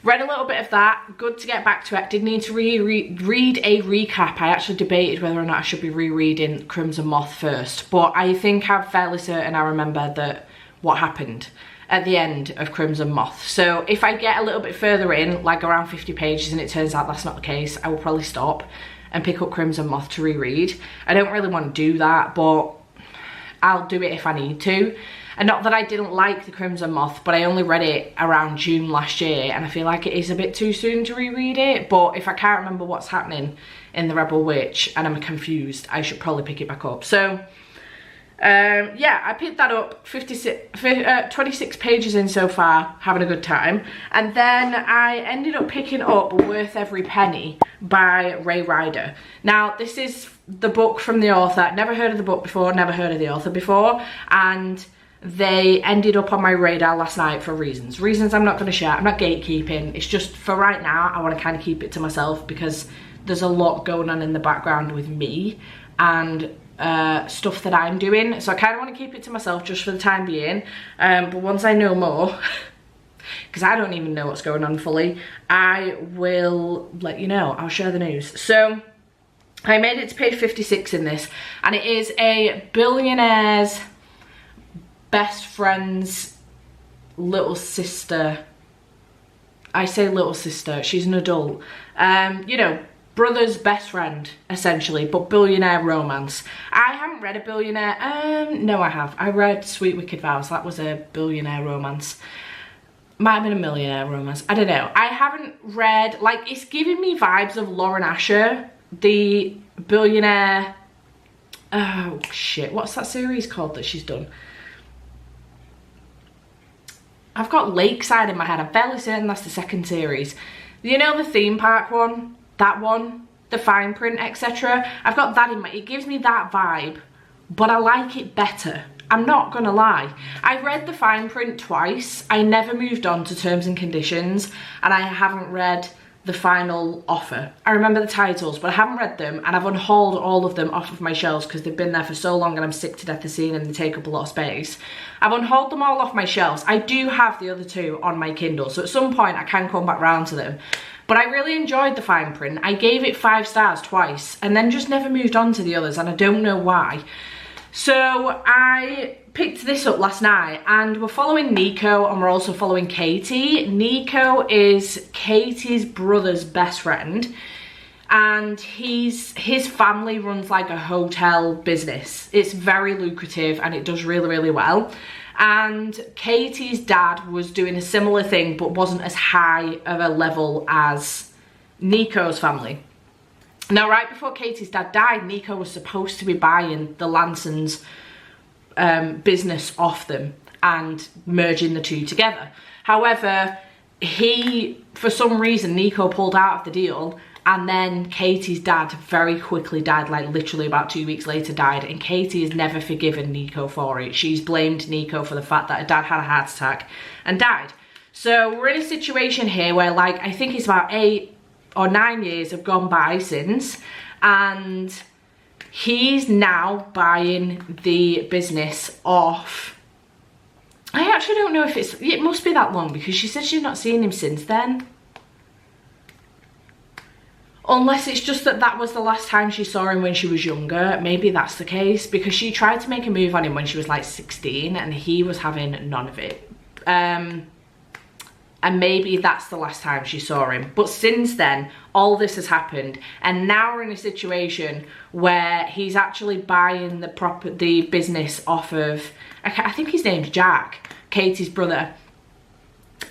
read a little bit of that. Good to get back to it. Did need to read a recap. I actually debated whether or not I should be rereading Crimson Moth first, but I think I'm fairly certain I remember what happened at the end of Crimson Moth. So if I get a little bit further in, like around 50 pages, and it turns out that's not the case, I will probably stop and pick up Crimson Moth to reread. I don't really want to do that, but I'll do it if I need to. And not that I didn't like the Crimson Moth, but I only read it around June last year, and I feel like it is a bit too soon to reread it. But if I can't remember what's happening in The Rebel Witch and I'm confused, I should probably pick it back up. So yeah, I picked that up, 26 pages in so far, having a good time. And then I ended up picking up Worth Every Penny by Ray Ryder. Now, this is the book from the author. Never heard of the book before, never heard of the author before, and they ended up on my radar last night for reasons I'm not going to share. I'm not gatekeeping. It's just for right now, I want to kind of keep it to myself because there's a lot going on in the background with me and stuff that I'm doing. So I kind of want to keep it to myself just for the time being. But once I know more, because I don't even know what's going on fully, I will let you know. I'll share the news. So I made it to page 56 in this, and it is a billionaire's best friend's little sister. I say little sister, she's an adult. You know, brother's best friend, essentially, but billionaire romance. I haven't read a billionaire, no I have. I read Sweet Wicked Vows, that was a billionaire romance. Might have been a millionaire romance, I don't know. I haven't read, like, it's giving me vibes of Lauren Asher, the billionaire, oh shit, what's that series called that she's done? I've got Lakeside in my head. I'm fairly certain that's the second series. You know, the theme park one? That one? The fine print, etc. I've got that in my... It gives me that vibe, but I like it better. I'm not gonna lie. I read the fine print twice. I never moved on to Terms and Conditions, and I haven't read the final offer. I remember the titles, but I haven't read them, and I've unhauled all of them off of my shelves because they've been there for so long and I'm sick to death of seeing them. They take up a lot of space. I've unhauled them all off my shelves. I do have the other two on my Kindle, so at some point I can come back round to them. But I really enjoyed the fine print. I gave it 5 stars twice and then just never moved on to the others, and I don't know why. So I picked this up last night, and we're following Nico and we're also following Katie. Nico is Katie's brother's best friend, and his family runs like a hotel business. It's very lucrative and it does really well. And Katie's dad was doing a similar thing but wasn't as high of a level as Nico's family. Now, right before Katie's dad died, Nico was supposed to be buying the Lansons business off them and merging the two together. However, for some reason, Nico pulled out of the deal, and then Katie's dad very quickly died, like literally about 2 weeks later died, and Katie has never forgiven Nico for it. She's blamed Nico for the fact that her dad had a heart attack and died. So we're in a situation here where, like, I think it's about 8 or 9 years have gone by since, and he's now buying the business off. I actually don't know if it must be that long, because she said she's not seen him since then. Unless it's just that was the last time she saw him when she was younger. Maybe that's the case, because she tried to make a move on him when she was like 16 and he was having none of it. And maybe that's the last time she saw him. But since then, all this has happened, and now we're in a situation where he's actually buying the business off of, I think his name's Jack, Katie's brother.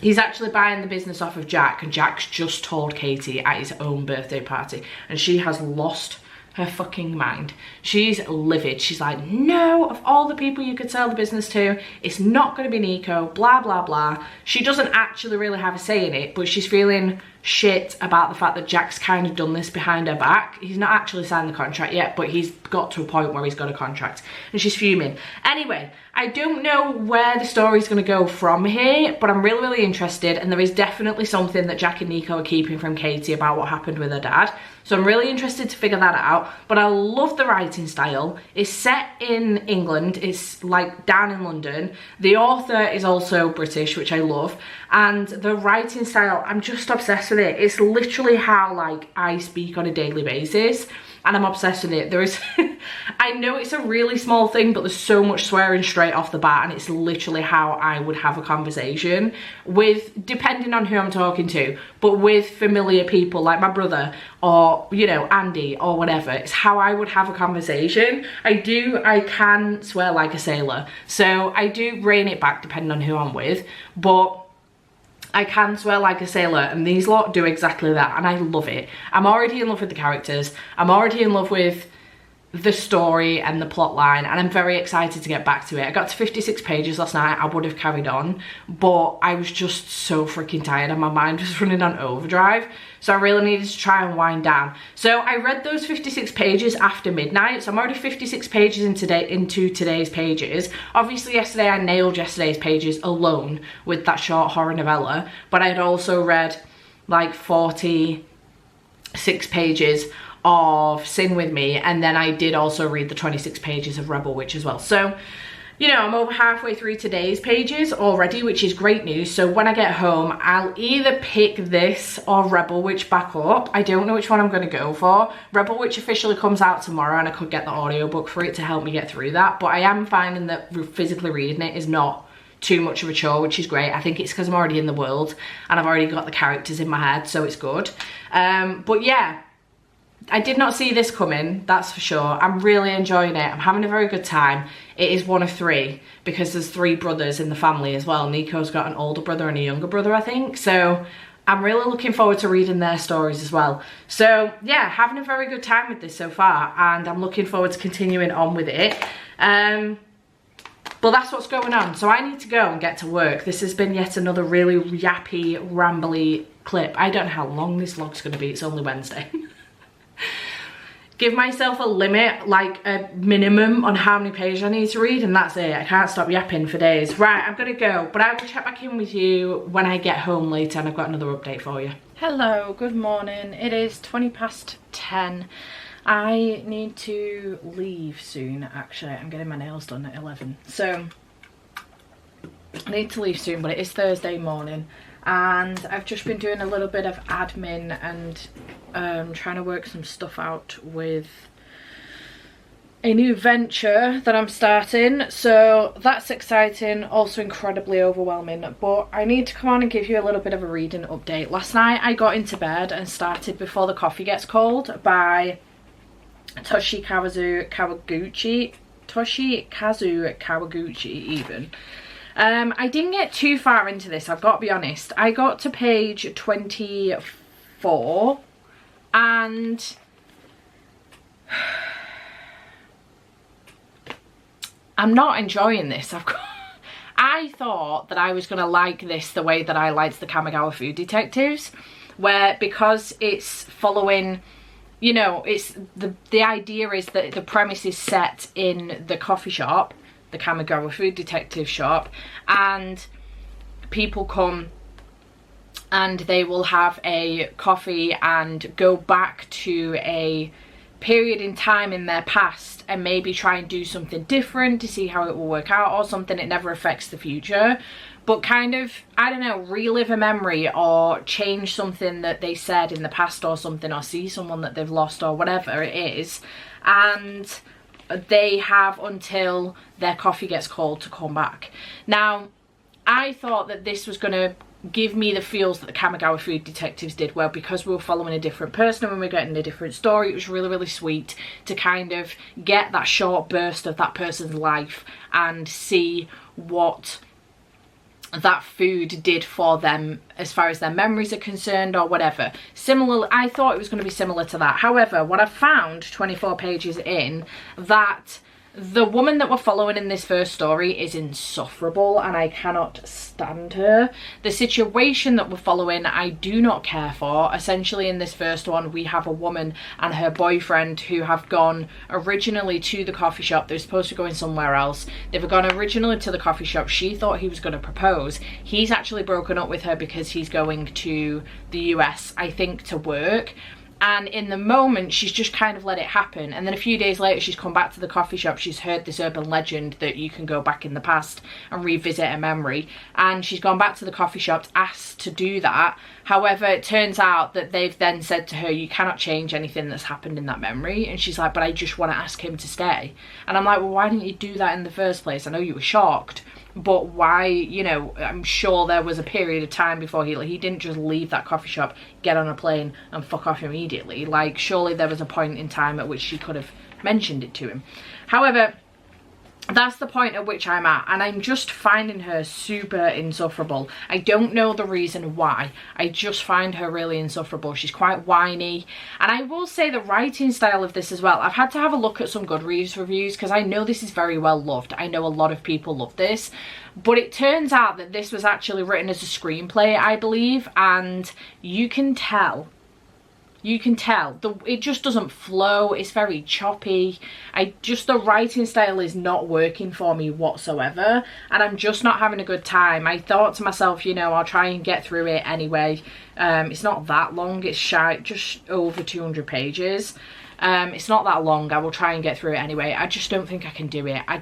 He's actually buying the business off of Jack, and Jack's just told Katie at his own birthday party, and she has lost her fucking mind. She's livid. She's like, no, of all the people you could sell the business to, it's not going to be Nico, blah, blah, blah. She doesn't actually really have a say in it, but she's feeling shit about the fact that Jack's kind of done this behind her back. He's not actually signed the contract yet, but he's got to a point where he's got a contract, and she's fuming. Anyway, I don't know where the story's going to go from here, but I'm really, really interested, and there is definitely something that Jack and Nico are keeping from Katie about what happened with her dad. So I'm really interested to figure that out, but I love the writing style. It's set in England, it's like down in London. The author is also British, which I love, and the writing style, I'm just obsessed with it. It's literally how like I speak on a daily basis, and I'm obsessed with it. There is, I know it's a really small thing, but there's so much swearing straight off the bat, and it's literally how I would have a conversation with, depending on who I'm talking to, but with familiar people like my brother or, you know, Andy or whatever. It's how I would have a conversation. I can swear like a sailor, so I do rein it back depending on who I'm with, but I can swear like a sailor, and these lot do exactly that, and I love it. I'm already in love with the characters, I'm already in love with the story and the plot line, and I'm very excited to get back to it. I got to 56 pages last night. I would have carried on, but I was just so freaking tired and my mind was running on overdrive, so I really needed to try and wind down. So I read those 56 pages after midnight, so I'm already 56 pages into today's pages. Obviously yesterday I nailed yesterday's pages alone with that short horror novella, but I had also read like 46 pages of Sing With Me, and then I did also read the 26 pages of Rebel Witch as well. So, you know, I'm over halfway through today's pages already, which is great news. So when I get home, I'll either pick this or Rebel Witch back up. I don't know which one I'm going to go for. Rebel Witch officially comes out tomorrow, and I could get the audiobook for it to help me get through that, but I am finding that physically reading it is not too much of a chore, which is great. I think it's because I'm already in the world and I've already got the characters in my head, so it's good. But yeah, I did not see this coming, that's for sure. I'm really enjoying it. I'm having a very good time. It is one of 3 because there's 3 brothers in the family as well. Nico's got an older brother and a younger brother, I think. So I'm really looking forward to reading their stories as well. So yeah, having a very good time with this so far, and I'm looking forward to continuing on with it. But that's what's going on. So I need to go and get to work. This has been yet another really yappy, rambly clip. I don't know how long this vlog's going to be. It's only Wednesday. Give myself a limit, like a minimum on how many pages I need to read, and that's it. I can't stop yapping for days. Right, I'm gonna go, but I will check back in with you when I get home later, and I've got another update for you. Hello, good morning. It is 20 past 10. I need to leave soon, actually. I'm getting my nails done at 11. So I need to leave soon, but it is Thursday morning, and I've just been doing a little bit of admin and trying to work some stuff out with a new venture that I'm starting. So that's exciting, also incredibly overwhelming, but I need to come on and give you a little bit of a reading update. Last night I got into bed and started Before the Coffee Gets Cold by Toshikazu Kawaguchi even. I didn't get too far into this, I've got to be honest. I got to page 24 and I'm not enjoying this. I thought that I was going to like this the way that I liked the Kamigawa Food Detectives, where because it's following, you know, it's the idea is that the premise is set in the coffee shop, the Kamigawa Food Detective shop, and people come and they will have a coffee and go back to a period in time in their past and maybe try and do something different to see how it will work out, or something that never affects the future, but kind of, I don't know, relive a memory or change something that they said in the past or something, or see someone that they've lost or whatever it is, and they have until their coffee gets called to come back. Now, I thought that this was going to give me the feels that the Kamigawa Food Detectives did, well, because we were following a different person and we were getting a different story. It was really, really sweet to kind of get that short burst of that person's life and see what that food did for them as far as their memories are concerned or whatever. Similar, I thought it was going to be similar to that. However, what I found 24 pages in, that the woman that we're following in this first story is insufferable and I cannot stand her. The situation that we're following I do not care for. Essentially in this first one we have a woman and her boyfriend who have gone originally to the coffee shop. They're supposed to be going somewhere else. They've gone originally to the coffee shop. She thought he was going to propose. He's actually broken up with her because he's going to the US, I think, to work. And in the moment, she's just kind of let it happen. And then a few days later, she's come back to the coffee shop. She's heard this urban legend that you can go back in the past and revisit a memory. And she's gone back to the coffee shop, asked to do that. However, it turns out that they've then said to her, you cannot change anything that's happened in that memory. And she's like, but I just want to ask him to stay. And I'm like, well, why didn't you do that in the first place? I know you were shocked, but why, you know, I'm sure there was a period of time before he didn't just leave that coffee shop, get on a plane and fuck off immediately. Like, surely there was a point in time at which she could have mentioned it to him. However, that's the point at which I'm at, and I'm just finding her super insufferable. I don't know the reason why. I just find her really insufferable. She's quite whiny, and I will say the writing style of this as well. I've had to have a look at some Goodreads reviews because I know this is very well loved. I know a lot of people love this, but it turns out that this was actually written as a screenplay, I believe, and you can tell. It just doesn't flow. It's very choppy. The writing style is not working for me whatsoever, and I'm just not having a good time. I thought to myself, you know, I'll try and get through it anyway. It's not that long. It's just over 200 pages. It's not that long. I will try and get through it anyway. I just don't think I can do it. I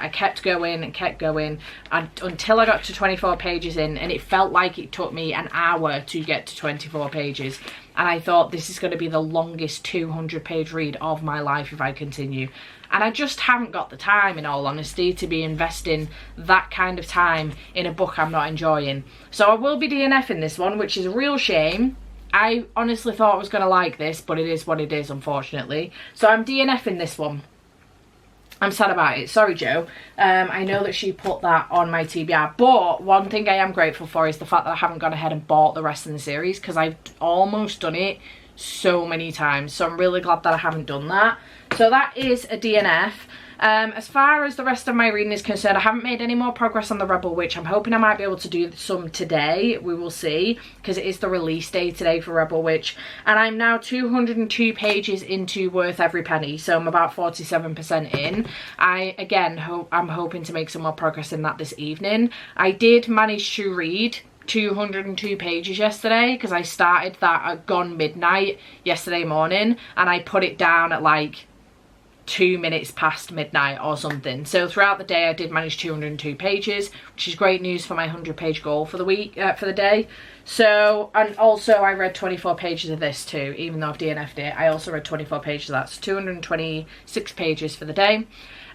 kept going and kept going until I got to 24 pages in, and it felt like it took me an hour to get to 24 pages. And I thought, this is going to be the longest 200-page read of my life if I continue. And I just haven't got the time, in all honesty, to be investing that kind of time in a book I'm not enjoying. So I will be DNFing this one, which is a real shame. I honestly thought I was going to like this, but it is what it is, unfortunately. So I'm DNFing this one. I'm sad about it. Sorry, Joe. I know that she put that on my TBR, but one thing I am grateful for is the fact that I haven't gone ahead and bought the rest of the series, because I've almost done it so many times. So I'm really glad that I haven't done that. So that is a DNF. As far as the rest of my reading is concerned, I haven't made any more progress on the Rebel Witch. I'm hoping I might be able to do some today. We will see, because it is the release day today for Rebel Witch. And I'm now 202 pages into Worth Every Penny, so I'm about 47% in. I'm hoping to make some more progress in that this evening. I did manage to read 202 pages yesterday, because I started that at gone midnight yesterday morning, and I put it down at like 2 minutes past midnight or something. So throughout the day I did manage 202 pages, which is great news for my 100-page goal for the week, for the day. So, and also I read 24 pages of this too, even though I've DNF'd it. I also read 24 pages of that, so 226 pages for the day.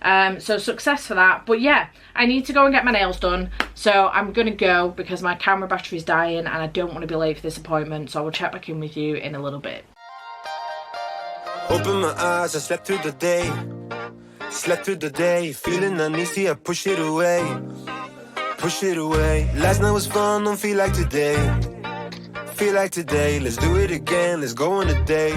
So success for that. But yeah, I need to go and get my nails done, so I'm gonna go because my camera battery is dying and I don't want to be late for this appointment. So I will check back in with you in a little bit. Open my eyes, I slept through the day, feeling uneasy, I push it away. Last night was fun, don't feel like today, let's do it again, let's go on a date.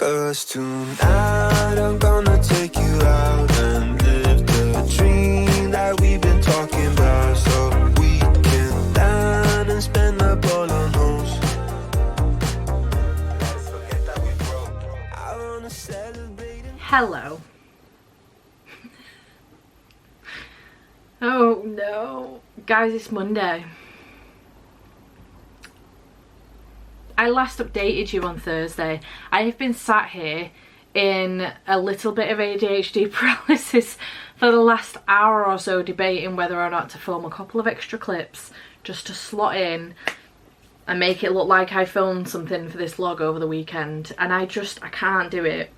'Cause tonight I'm gonna take you out and live the dream that we've been talking about. So we can dine and spend up all on hoes. Let's forget that we broke. I wanna celebrate. Hello. Oh no. Guys, it's Monday. I last updated you on Thursday. I have been sat here in a little bit of ADHD paralysis for the last hour or so, debating whether or not to film a couple of extra clips just to slot in and make it look like I filmed something for this vlog over the weekend, and I can't do it.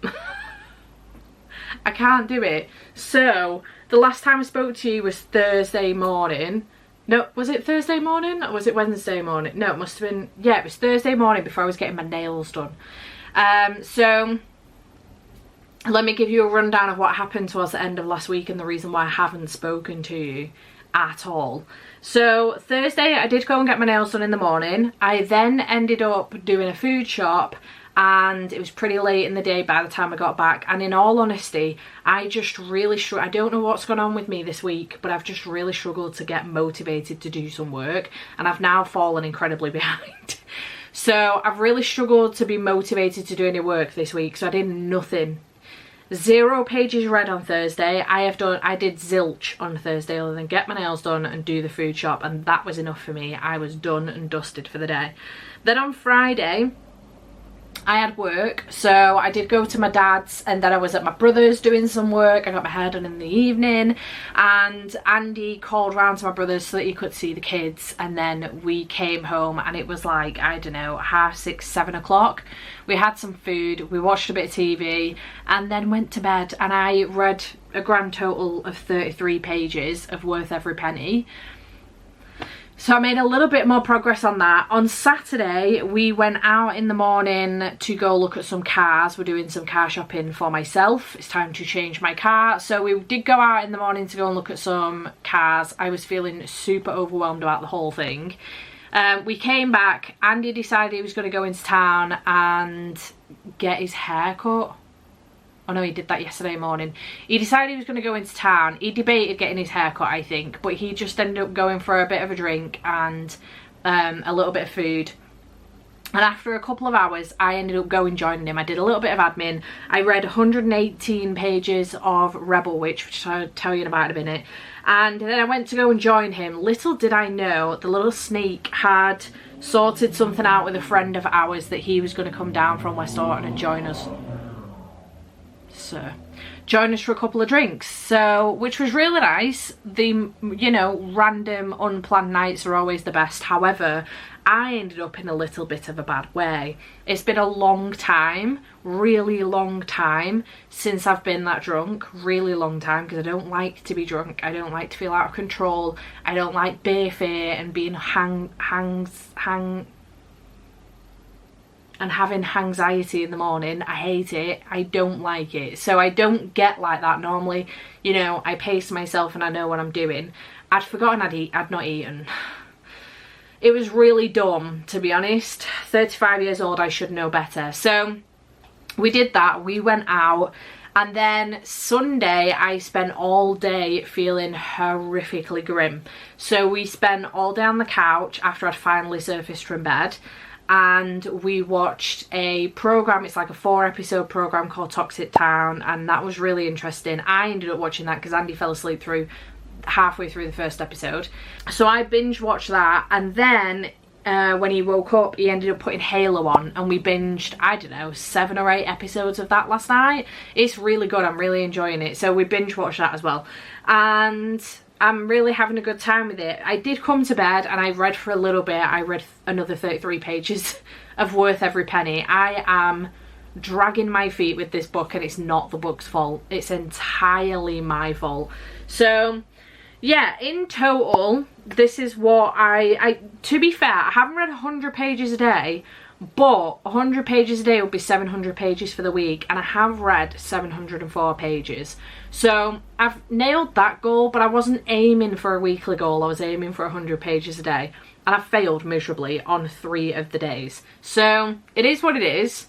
I can't do it. So the last time I spoke to you was Thursday morning. No, was it Thursday morning or was it Wednesday morning? No, it must have been, yeah, it was Thursday morning before I was getting my nails done. So let me give you a rundown of what happened towards the end of last week and the reason why I haven't spoken to you at all. So Thursday I did go and get my nails done in the morning. I then ended up doing a food shop, and it was pretty late in the day by the time I got back, and in all honesty I just really I don't know what's gone on with me this week, but I've just really struggled to get motivated to do some work, and I've now fallen incredibly behind. So I've really struggled to be motivated to do any work this week, so I did nothing. 0 pages read on Thursday. I did zilch on Thursday other than get my nails done and do the food shop, and that was enough for me. I was done and dusted for the day. Then on Friday I had work, so I did go to my dad's, and then I was at my brother's doing some work. I got my hair done in the evening, and Andy called round to my brother's so that he could see the kids, and then we came home and it was like, I don't know, 6:30, 7 o'clock. We had some food, we watched a bit of TV, and then went to bed, and I read a grand total of 33 pages of Worth Every Penny. So I made a little bit more progress on that. On Saturday, we went out in the morning to go look at some cars. We're doing some car shopping for myself. It's time to change my car. So we did go out in the morning to go and look at some cars. I was feeling super overwhelmed about the whole thing. We came back. Andy decided he was going to go into town and get his hair cut. Oh no, he did that yesterday morning. He decided he was going to go into town. He debated getting his hair cut, I think, but he just ended up going for a bit of a drink and a little bit of food. And after a couple of hours, I ended up going joining him. I did a little bit of admin. I read 118 pages of Rebel Witch, which I'll tell you about in a minute. And then I went to go and join him. Little did I know, the little sneak had sorted something out with a friend of ours that he was going to come down from West Orton and join us. Join us for a couple of drinks, so which was really nice. The, you know, random unplanned nights are always the best. However, I ended up in a little bit of a bad way. It's been a long time, really long time since I've been that drunk. Really long time, because I don't like to be drunk. I don't like to feel out of control. I don't like beer fear and being and having anxiety in the morning. I hate it. I don't like it. So I don't get like that normally. You know, I pace myself and I know what I'm doing. I'd forgotten I'd not eaten. It was really dumb, to be honest. 35 years old, I should know better. So we did that. We went out. And then Sunday, I spent all day feeling horrifically grim. So we spent all day on the couch after I'd finally surfaced from bed. And we watched a program. It's like a 4-episode program called Toxic Town, and that was really interesting. I ended up watching that because Andy fell asleep halfway through the first episode, so I binge watched that. And then when he woke up, he ended up putting Halo on, and we binged, I don't know, 7 or 8 episodes of that last night. It's really good. I'm really enjoying it, so we binge watched that as well, and I'm really having a good time with it. I did come to bed and I read for a little bit. I read another 33 pages of Worth Every Penny. I am dragging my feet with this book, and it's not the book's fault. It's entirely my fault. So yeah, in total, this is what to be fair, I haven't read 100 pages a day, but 100 pages a day would be 700 pages for the week, and I have read 704 pages. So I've nailed that goal, but I wasn't aiming for a weekly goal. I was aiming for 100 pages a day, and I failed miserably on 3 of the days. So it is what it is.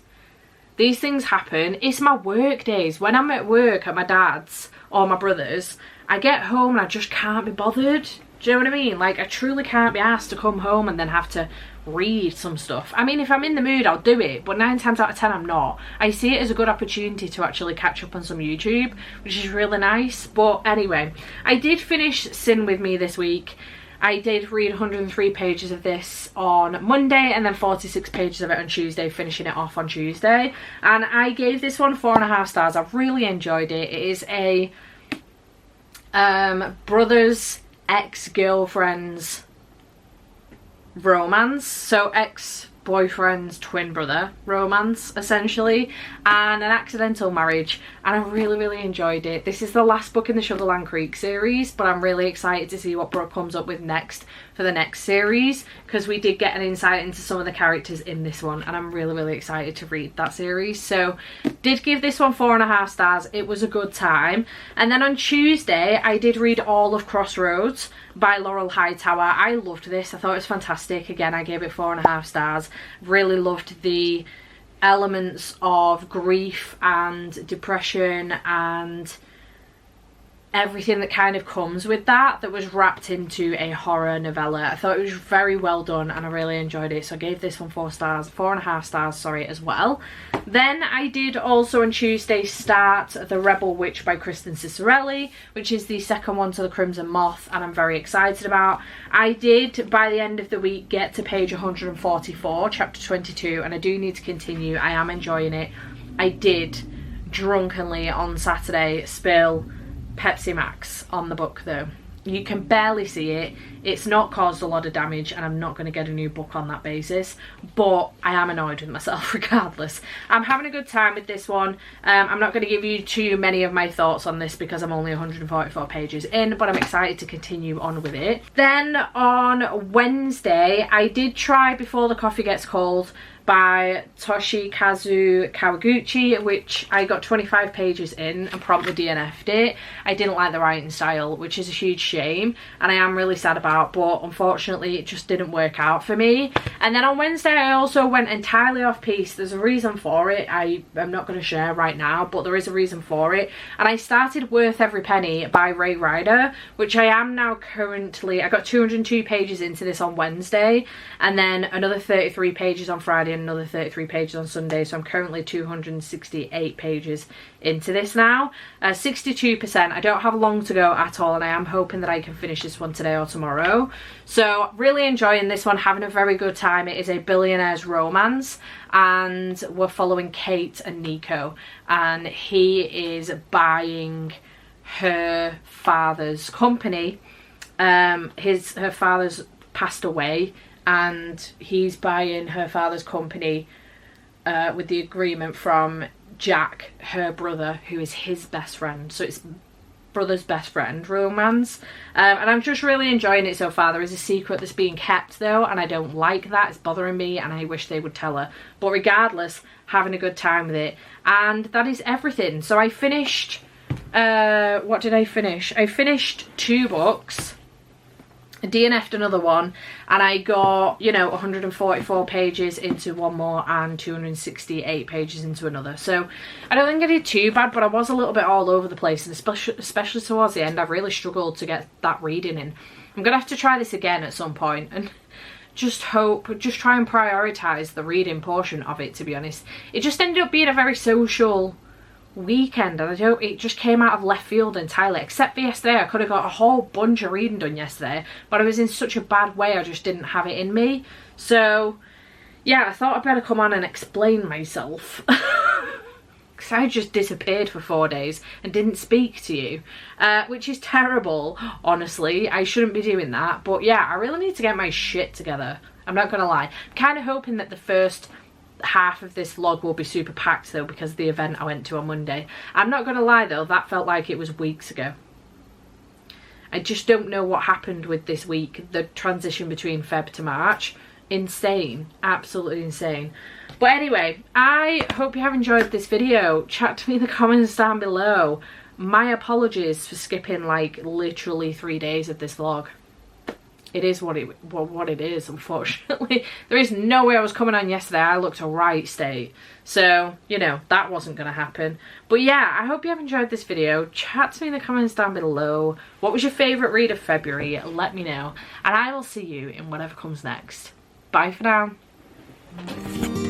These things happen. It's my work days. When I'm at work at my dad's or my brother's, I get home and I just can't be bothered. Do you know what I mean? Like, I truly can't be asked to come home and then have to read some stuff. I mean, if I'm in the mood, I'll do it, but 9 times out of 10 I'm not. I see it as a good opportunity to actually catch up on some YouTube, which is really nice. But anyway, I did finish Sin With Me this week. I did read 103 pages of this on Monday and then 46 pages of it on Tuesday, finishing it off on Tuesday. And I gave this one 4.5 stars. I've really enjoyed it. It is a brothers, ex-girlfriends romance. So ex-boyfriend's twin brother romance, essentially, and an accidental marriage. And I really enjoyed it. This is the last book in the Sugarland Creek series, but I'm really excited to see what Brooke comes up with next for the next series, because we did get an insight into some of the characters in this one, and I'm really excited to read that series. So did give this one 4.5 stars. It was a good time. And then on Tuesday I did read all of Crossroads by Laurel Hightower. I loved this. I thought it was fantastic. Again, I gave it 4.5 stars. Really loved the elements of grief and depression and everything that kind of comes with that was wrapped into a horror novella. I thought it was very well done and I really enjoyed it, so I gave this one 4.5 stars, sorry, as well. Then I did also on Tuesday start The Rebel Witch by Kristen Cicerelli, which is the second one to The Crimson Moth, and I'm very excited about. I did, by the end of the week, get to page 144, chapter 22, and I do need to continue. I am enjoying it. I did drunkenly on Saturday spill Pepsi Max on the book though. You can barely see it. It's not caused a lot of damage and I'm not going to get a new book on that basis, but I am annoyed with myself regardless. I'm having a good time with this one. I'm not going to give you too many of my thoughts on this because I'm only 144 pages in, but I'm excited to continue on with it. Then on Wednesday I did try Before the Coffee Gets Cold by Toshikazu Kawaguchi, which I got 25 pages in and promptly DNF'd it. I didn't like the writing style, which is a huge shame and I am really sad about, but unfortunately it just didn't work out for me. And then on Wednesday I also went entirely off piece. There's a reason for it. I'm not going to share right now, but there is a reason for it. And I started Worth Every Penny by Ray Ryder, which I am now currently, I got 202 pages into this on Wednesday and then another 33 pages on Friday and another 33 pages on Sunday, so I'm currently 268 pages into this now. 62%. I don't have long to go at all and I am hoping that I can finish this one today or tomorrow. So really enjoying this one, having a very good time. It is a billionaire's romance and we're following Kate and Nico, and he is buying her father's company. Her father's passed away and he's buying her father's company with the agreement from Jack, her brother, who is his best friend. So it's brother's best friend romance, and I'm just really enjoying it so far. There is a secret that's being kept though and I don't like that. It's bothering me and I wish they would tell her, but regardless, having a good time with it. And that is everything. So I finished what did I finish? I finished 2 books, DNF'd another one, and I got, you know, 144 pages into one more and 268 pages into another. So I don't think I did too bad, but I was a little bit all over the place, and especially towards the end I really struggled to get that reading in. I'm gonna have to try this again at some point and just try and prioritise the reading portion of it, to be honest. It just ended up being a very social weekend and it just came out of left field entirely, except for yesterday. I could have got a whole bunch of reading done yesterday, but I was in such a bad way I just didn't have it in me. So yeah, I thought I'd better come on and explain myself because I just disappeared for 4 days and didn't speak to you, which is terrible, honestly. I shouldn't be doing that, but yeah, I really need to get my shit together. I'm not gonna lie. I'm kind of hoping that the first half of this vlog will be super packed though, because of the event I went to on Monday. I'm not gonna lie though, that felt like it was weeks ago. I just don't know what happened with this week, the transition between Feb to March. Insane, absolutely insane. But anyway, I hope you have enjoyed this video. Chat to me in the comments down below. My apologies for skipping like literally 3 days of this vlog. it is what it is, unfortunately. There is no way I was coming on yesterday. I looked a right state. So, you know, that wasn't going to happen. But yeah, I hope you have enjoyed this video. Chat to me in the comments down below. What was your favourite read of February? Let me know. And I will see you in whatever comes next. Bye for now.